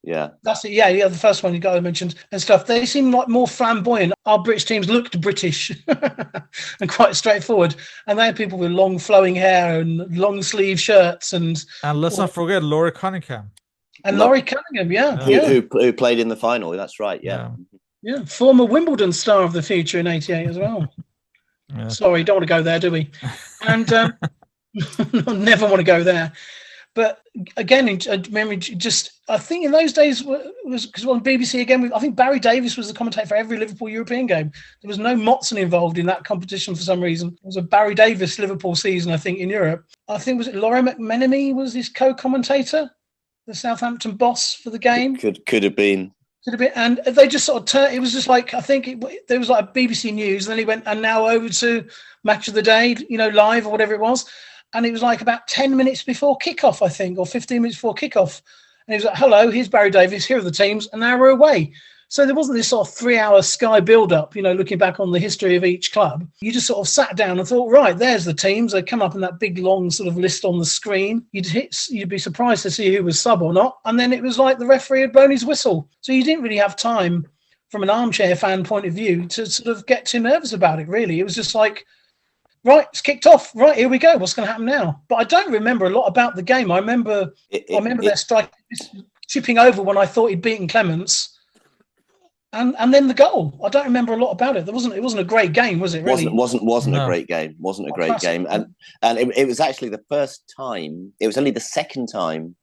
Speaker 3: Yeah.
Speaker 2: That's it. Yeah, the first one you guys mentioned and stuff. They seem like more flamboyant. Our British teams looked British and quite straightforward. And they had people with long flowing hair and long sleeve shirts. And
Speaker 1: let's not forget Laurie Cunningham.
Speaker 2: And Laurie Cunningham,
Speaker 3: who played in the final. That's right, yeah.
Speaker 2: Former Wimbledon star of the future in '88 as well. Yeah. Sorry, don't want to go there, do we? And never want to go there. But again, I think in those days was because on BBC again. I think Barry Davies was the commentator for every Liverpool European game. There was no Motson involved in that competition for some reason. It was a Barry Davies Liverpool season, I think, in Europe. I think was it Laurie McMenemy was his co-commentator, the Southampton boss for the game.
Speaker 3: Could have been.
Speaker 2: Could have been, and they just sort of turned. It was just like there was like a BBC News, and then he went and now over to Match of the Day, live or whatever it was. And it was like about 10 minutes before kickoff, I think, or 15 minutes before kickoff. And he was like, "Hello, here's Barry Davies. Here are the teams. And now we're away." So there wasn't this sort of 3-hour Sky build-up, looking back on the history of each club. You just sort of sat down and thought, right, there's the teams. They come up in that big, long sort of list on the screen. You'd be surprised to see who was sub or not. And then it was like the referee had blown his whistle. So you didn't really have time, from an armchair fan point of view, to sort of get too nervous about it, really. It was just like, right, it's kicked off. Right, here we go. What's going to happen now? But I don't remember a lot about the game. I remember their strike chipping over when I thought he'd beaten Clements, and then the goal. I don't remember a lot about it. It wasn't a great game, was it? Really,
Speaker 3: wasn't a great game. Wasn't a great game. And it was actually the first time. It was only the second time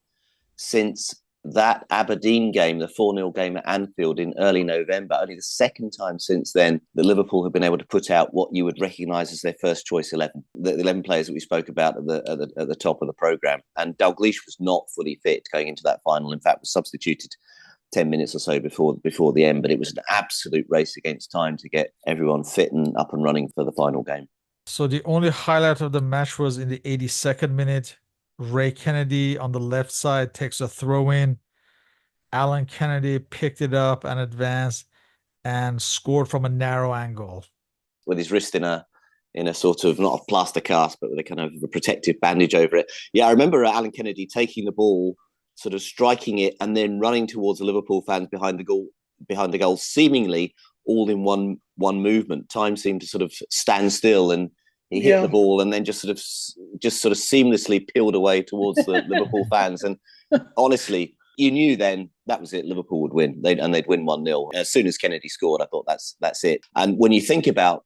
Speaker 3: since that Aberdeen game, the 4-0 game at Anfield in early November, only the second time since then that Liverpool have been able to put out what you would recognise as their first choice 11, the 11 players that we spoke about at the top of the programme. And Dalglish was not fully fit going into that final. In fact, was substituted 10 minutes or so before the end. But it was an absolute race against time to get everyone fit and up and running for the final game.
Speaker 1: So the only highlight of the match was in the 82nd minute. Ray Kennedy on the left side takes a throw in. Alan Kennedy picked it up and advanced and scored from a narrow angle.
Speaker 3: With his wrist in a sort of, not a plaster cast, but with a kind of a protective bandage over it. Yeah, I remember Alan Kennedy taking the ball, sort of striking it, and then running towards the Liverpool fans behind the goal, seemingly all in one movement. Time seemed to sort of stand still, and he hit the ball, and then just sort of seamlessly peeled away towards the Liverpool fans. And honestly, you knew then that was it. Liverpool would win, they'd win 1-0. As soon as Kennedy scored, I thought that's it. And when you think about,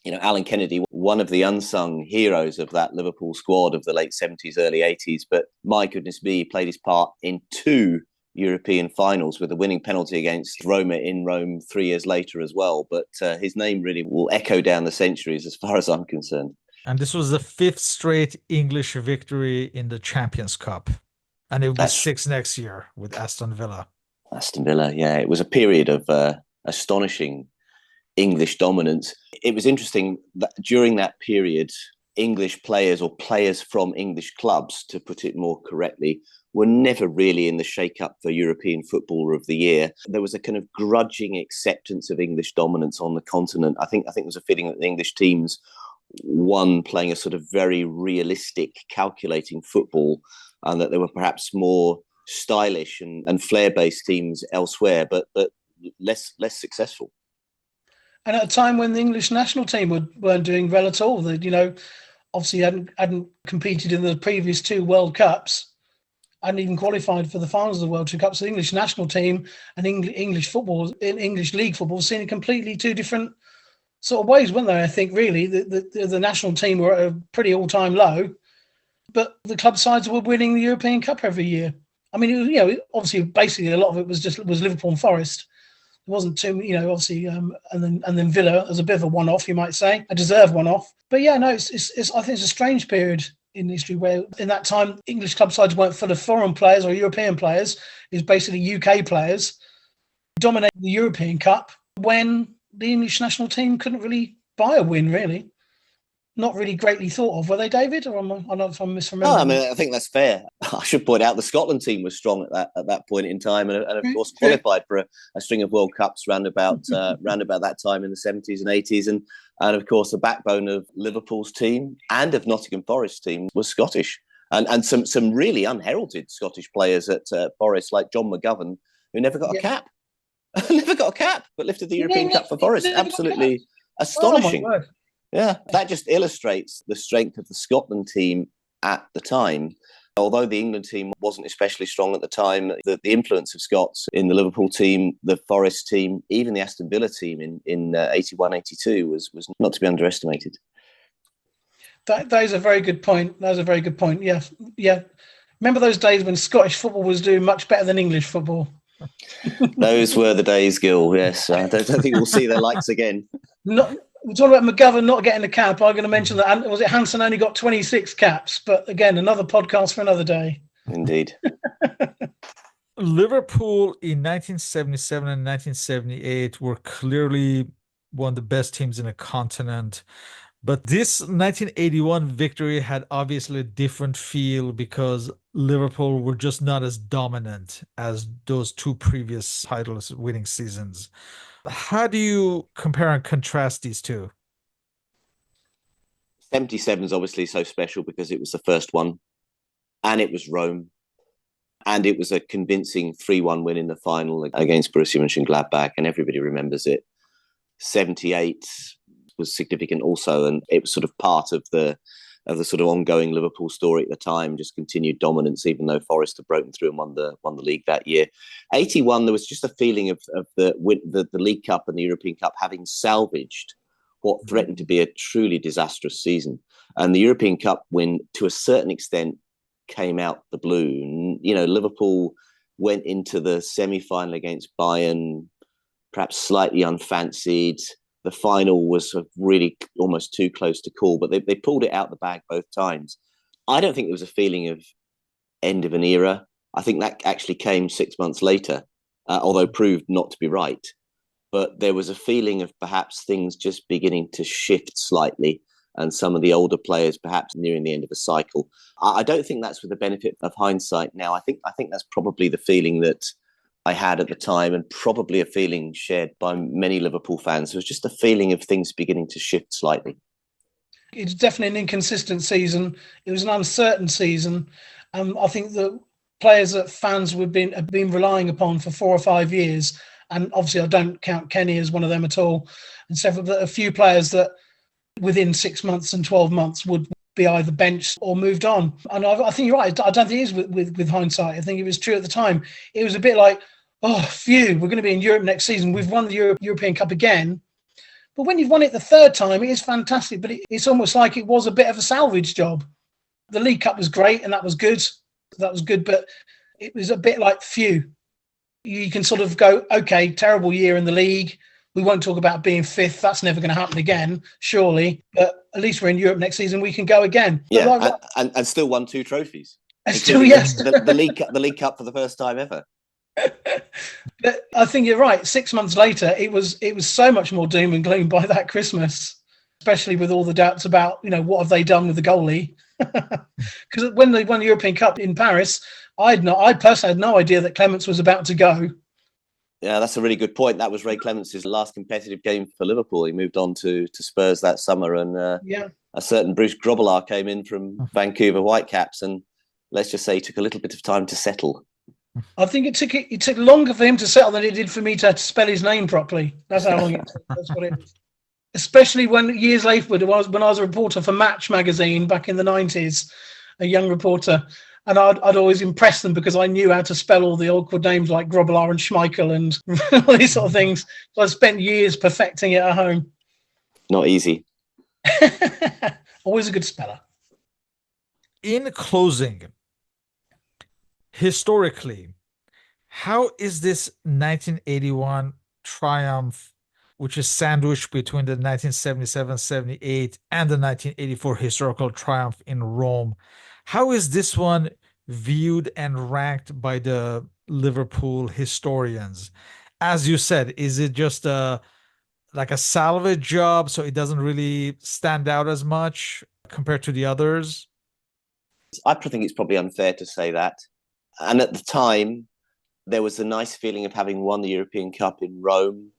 Speaker 3: Alan Kennedy, one of the unsung heroes of that Liverpool squad of the late 70s, early 80s, but my goodness me, he played his part in 2 European finals with a winning penalty against Roma in Rome 3 years later as well. But his name really will echo down the centuries as far as I'm concerned.
Speaker 1: And this was the 5th straight English victory in the Champions Cup. And it will be 6 next year with Aston Villa.
Speaker 3: Aston Villa, yeah. It was a period of astonishing English dominance. It was interesting that during that period, English players, or players from English clubs, to put it more correctly, were never really in the shake-up for European Footballer of the Year. There was a kind of grudging acceptance of English dominance on the continent. I think there was a feeling that the English teams won playing a sort of very realistic, calculating football, and that there were perhaps more stylish and flair-based teams elsewhere, but less successful.
Speaker 2: And at a time when the English national team weren't doing well at all, that obviously hadn't competed in the previous 2 World Cups, hadn't even qualified for the finals of the World Cup. So the English national team and English football, English league football, seen in completely 2 different sort of ways, weren't they? I think really the national team were at a pretty all-time low, but the club sides were winning the European Cup every year. I mean, it was, obviously, basically a lot of it was Liverpool and Forest. It wasn't too, obviously, and then Villa as a bit of a one-off, you might say, a deserved one-off. But yeah, no, it's I think it's a strange period in history where, in that time, English club sides weren't full of foreign players or European players. It was basically UK players dominating the European Cup when the English national team couldn't really buy a win, really. Not really greatly thought of, were they, David? Or I don't know if I'm misremembering.
Speaker 3: No, I mean, I think that's fair. I should point out the Scotland team was strong at that point in time, and of course qualified for a string of World Cups round about that time in the 70s and 80s, and of course the backbone of Liverpool's team and of Nottingham Forest's team was Scottish, and some really unheralded Scottish players at Forest, like John McGovern, who never got a cap, but lifted the European Cup for Forest. Absolutely astonishing.
Speaker 2: Oh, my word.
Speaker 3: Yeah, that just illustrates the strength of the Scotland team at the time. Although the England team wasn't especially strong at the time, the influence of Scots in the Liverpool team, the Forest team, even the Aston Villa team in 81-82 was not to be underestimated.
Speaker 2: That is a very good point. That was a very good point. Yeah. Remember those days when Scottish football was doing much better than English football?
Speaker 3: Those were the days, Gil. Yes, I don't think we'll see their likes again.
Speaker 2: We're talking about McGovern not getting a cap. I'm going to mention that. Was it Hansen only got 26 caps? But again, another podcast for another day.
Speaker 3: Indeed.
Speaker 1: Liverpool in 1977 and 1978 were clearly one of the best teams in the continent. But this 1981 victory had obviously a different feel because Liverpool were just not as dominant as those 2 previous titles winning seasons. How do you compare and contrast these 2?
Speaker 3: 77 is obviously so special because it was the first one, and it was Rome, and it was a convincing 3-1 win in the final against Borussia Mönchengladbach, and everybody remembers it. 78 was significant also, and it was sort of part of the sort of ongoing Liverpool story at the time, just continued dominance, even though Forest had broken through and won the league that year. 81, there was just a feeling of the League Cup and the European Cup having salvaged what threatened to be a truly disastrous season. And the European Cup win, to a certain extent, came out the blue. Liverpool went into the semi-final against Bayern, perhaps slightly unfancied. The final was really almost too close to call, but they pulled it out the bag both times. I don't think there was a feeling of end of an era. I think that actually came 6 months later, although proved not to be right. But there was a feeling of perhaps things just beginning to shift slightly. and some of the older players perhaps nearing the end of a cycle. I don't think that's with the benefit of hindsight now. I think that's probably the feeling that I had at the time, and probably a feeling shared by many Liverpool fans. It was just a feeling of things beginning to shift slightly.
Speaker 2: It's definitely an inconsistent season. It was an uncertain season. I think the players that fans have been relying upon for 4 or 5 years, and obviously I don't count Kenny as one of them at all, and several, a few players that within 6 months and 12 months would be either benched or moved on. And I think you're right. I don't think it is with hindsight. I think it was true at the time. It was a bit like, oh, phew, we're going to be in Europe next season. We've won the European Cup again. But when you've won it the third time, it is fantastic. But it's almost like it was a bit of a salvage job. The League Cup was great, and that was good. But it was a bit like, phew. You can sort of go, okay, terrible year in the league. We won't talk about being fifth. That's never going to happen again, surely. But at least we're in Europe next season. We can go again.
Speaker 3: Yeah, and still won 2 trophies.
Speaker 2: And still, yes.
Speaker 3: the League Cup for the first time ever.
Speaker 2: But I think you're right. 6 months later, it was so much more doom and gloom by that Christmas, especially with all the doubts about, what have they done with the goalie? Because when they won the European Cup in Paris, I personally had no idea that Clements was about to go.
Speaker 3: Yeah, that's a really good point. That was Ray Clements' last competitive game for Liverpool. He moved on to Spurs that summer, and a certain Bruce Grobbelaar came in from Vancouver Whitecaps, and let's just say he took a little bit of time to settle.
Speaker 2: I think it took longer for him to settle than it did for me to spell his name properly. That's how long it took. That's what it is. Especially when years later, when I was a reporter for Match magazine back in the 90s, a young reporter, and I'd always impress them because I knew how to spell all the awkward names like Grobbelaar and Schmeichel and all these sort of things. So I spent years perfecting it at home.
Speaker 3: Not easy.
Speaker 2: Always a good speller.
Speaker 1: In closing, historically, how is this 1981 triumph, which is sandwiched between the 1977-78 and the 1984 historical triumph in Rome, how is this one viewed and ranked by the Liverpool historians? As you said, is it just like a salvage job, so it doesn't really stand out as much compared to the others?
Speaker 3: I think it's probably unfair to say that. And at the time, there was a nice feeling of having won the European Cup in Rome,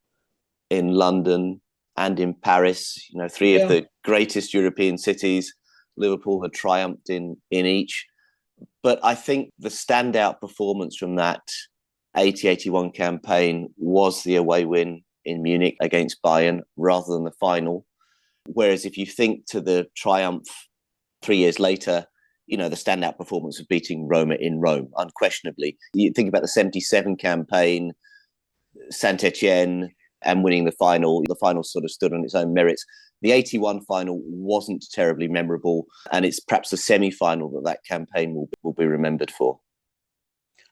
Speaker 3: in London, and in Paris. 3 of the greatest European cities. Liverpool had triumphed in each. But I think the standout performance from that 80-81 campaign was the away win in Munich against Bayern rather than the final. Whereas if you think to the triumph 3 years later, the standout performance of beating Roma in Rome, unquestionably. You think about the 77 campaign, Saint-Etienne, and winning the final. The final sort of stood on its own merits. The 81 final wasn't terribly memorable, and it's perhaps the semi-final that campaign will be remembered for.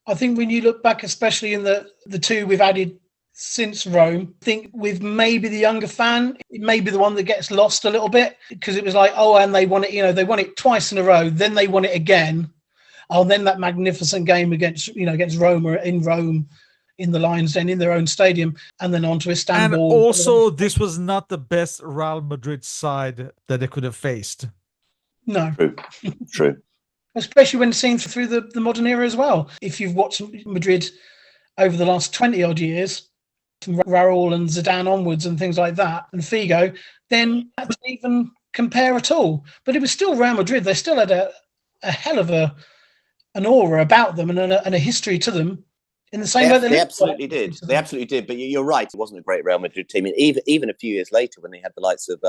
Speaker 2: I think when you look back, especially in the 2 we've added since Rome, I think with maybe the younger fan, it may be the one that gets lost a little bit, because it was like, and they won it, they won it twice in a row, then they won it again. Then that magnificent game against Roma in Rome, in the Lions Den, in their own stadium, and then on to Istanbul.
Speaker 1: And also, this was not the best Real Madrid side that they could have faced.
Speaker 2: No.
Speaker 3: True.
Speaker 2: Especially when seen through the modern era as well. If you've watched Madrid over the last 20-odd years, from Raúl and Zidane onwards and things like that, and Figo, then that doesn't even compare at all. But it was still Real Madrid. They still had a hell of an aura about them and a history to them. In the same way
Speaker 3: they absolutely did. They absolutely did. But you're right. It wasn't a great Real Madrid team. And even a few years later, when they had the likes of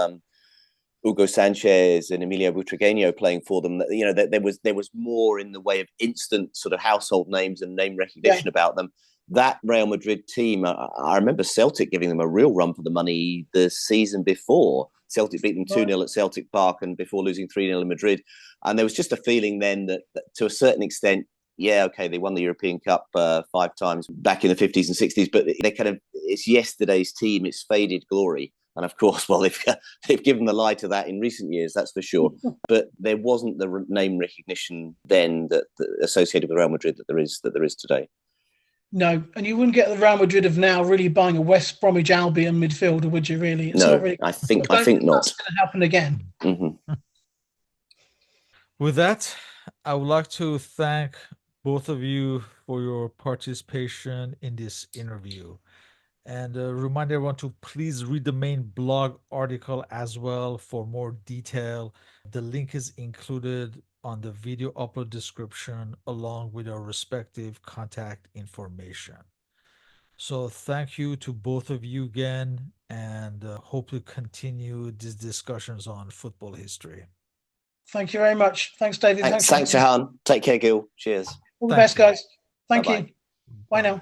Speaker 3: Hugo Sanchez and Emilio Butragueño playing for them, there was more in the way of instant sort of household names and name recognition about them. That Real Madrid team, I remember Celtic giving them a real run for the money the season before. Celtic beat them 2-0 at Celtic Park, and before losing 3-0 in Madrid. And there was just a feeling then that to a certain extent, they won the European Cup 5 times back in the 50s and 60s, but it's yesterday's team, it's faded glory. And of course, they've given the lie to that in recent years, that's for sure. But there wasn't the name recognition then that associated with Real Madrid that there is today.
Speaker 2: No, and you wouldn't get the Real Madrid of now really buying a West Bromwich Albion midfielder, would you? Really? It's
Speaker 3: No,
Speaker 2: not really.
Speaker 3: I think
Speaker 2: Don't
Speaker 3: not.
Speaker 2: That's going to happen again.
Speaker 3: Mhm.
Speaker 1: With that, I would like to thank both of you for your participation in this interview. And remind everyone to please read the main blog article as well for more detail. The link is included on the video upload description along with our respective contact information. So thank you to both of you again, and hope to continue these discussions on football history.
Speaker 2: Thank you very much. Thanks, David.
Speaker 3: Thanks, Jahan. Take care, Gil. Cheers.
Speaker 2: All the
Speaker 1: Thank
Speaker 2: best,
Speaker 1: you.
Speaker 2: guys. Thank
Speaker 3: Bye-bye.
Speaker 2: you. Bye now.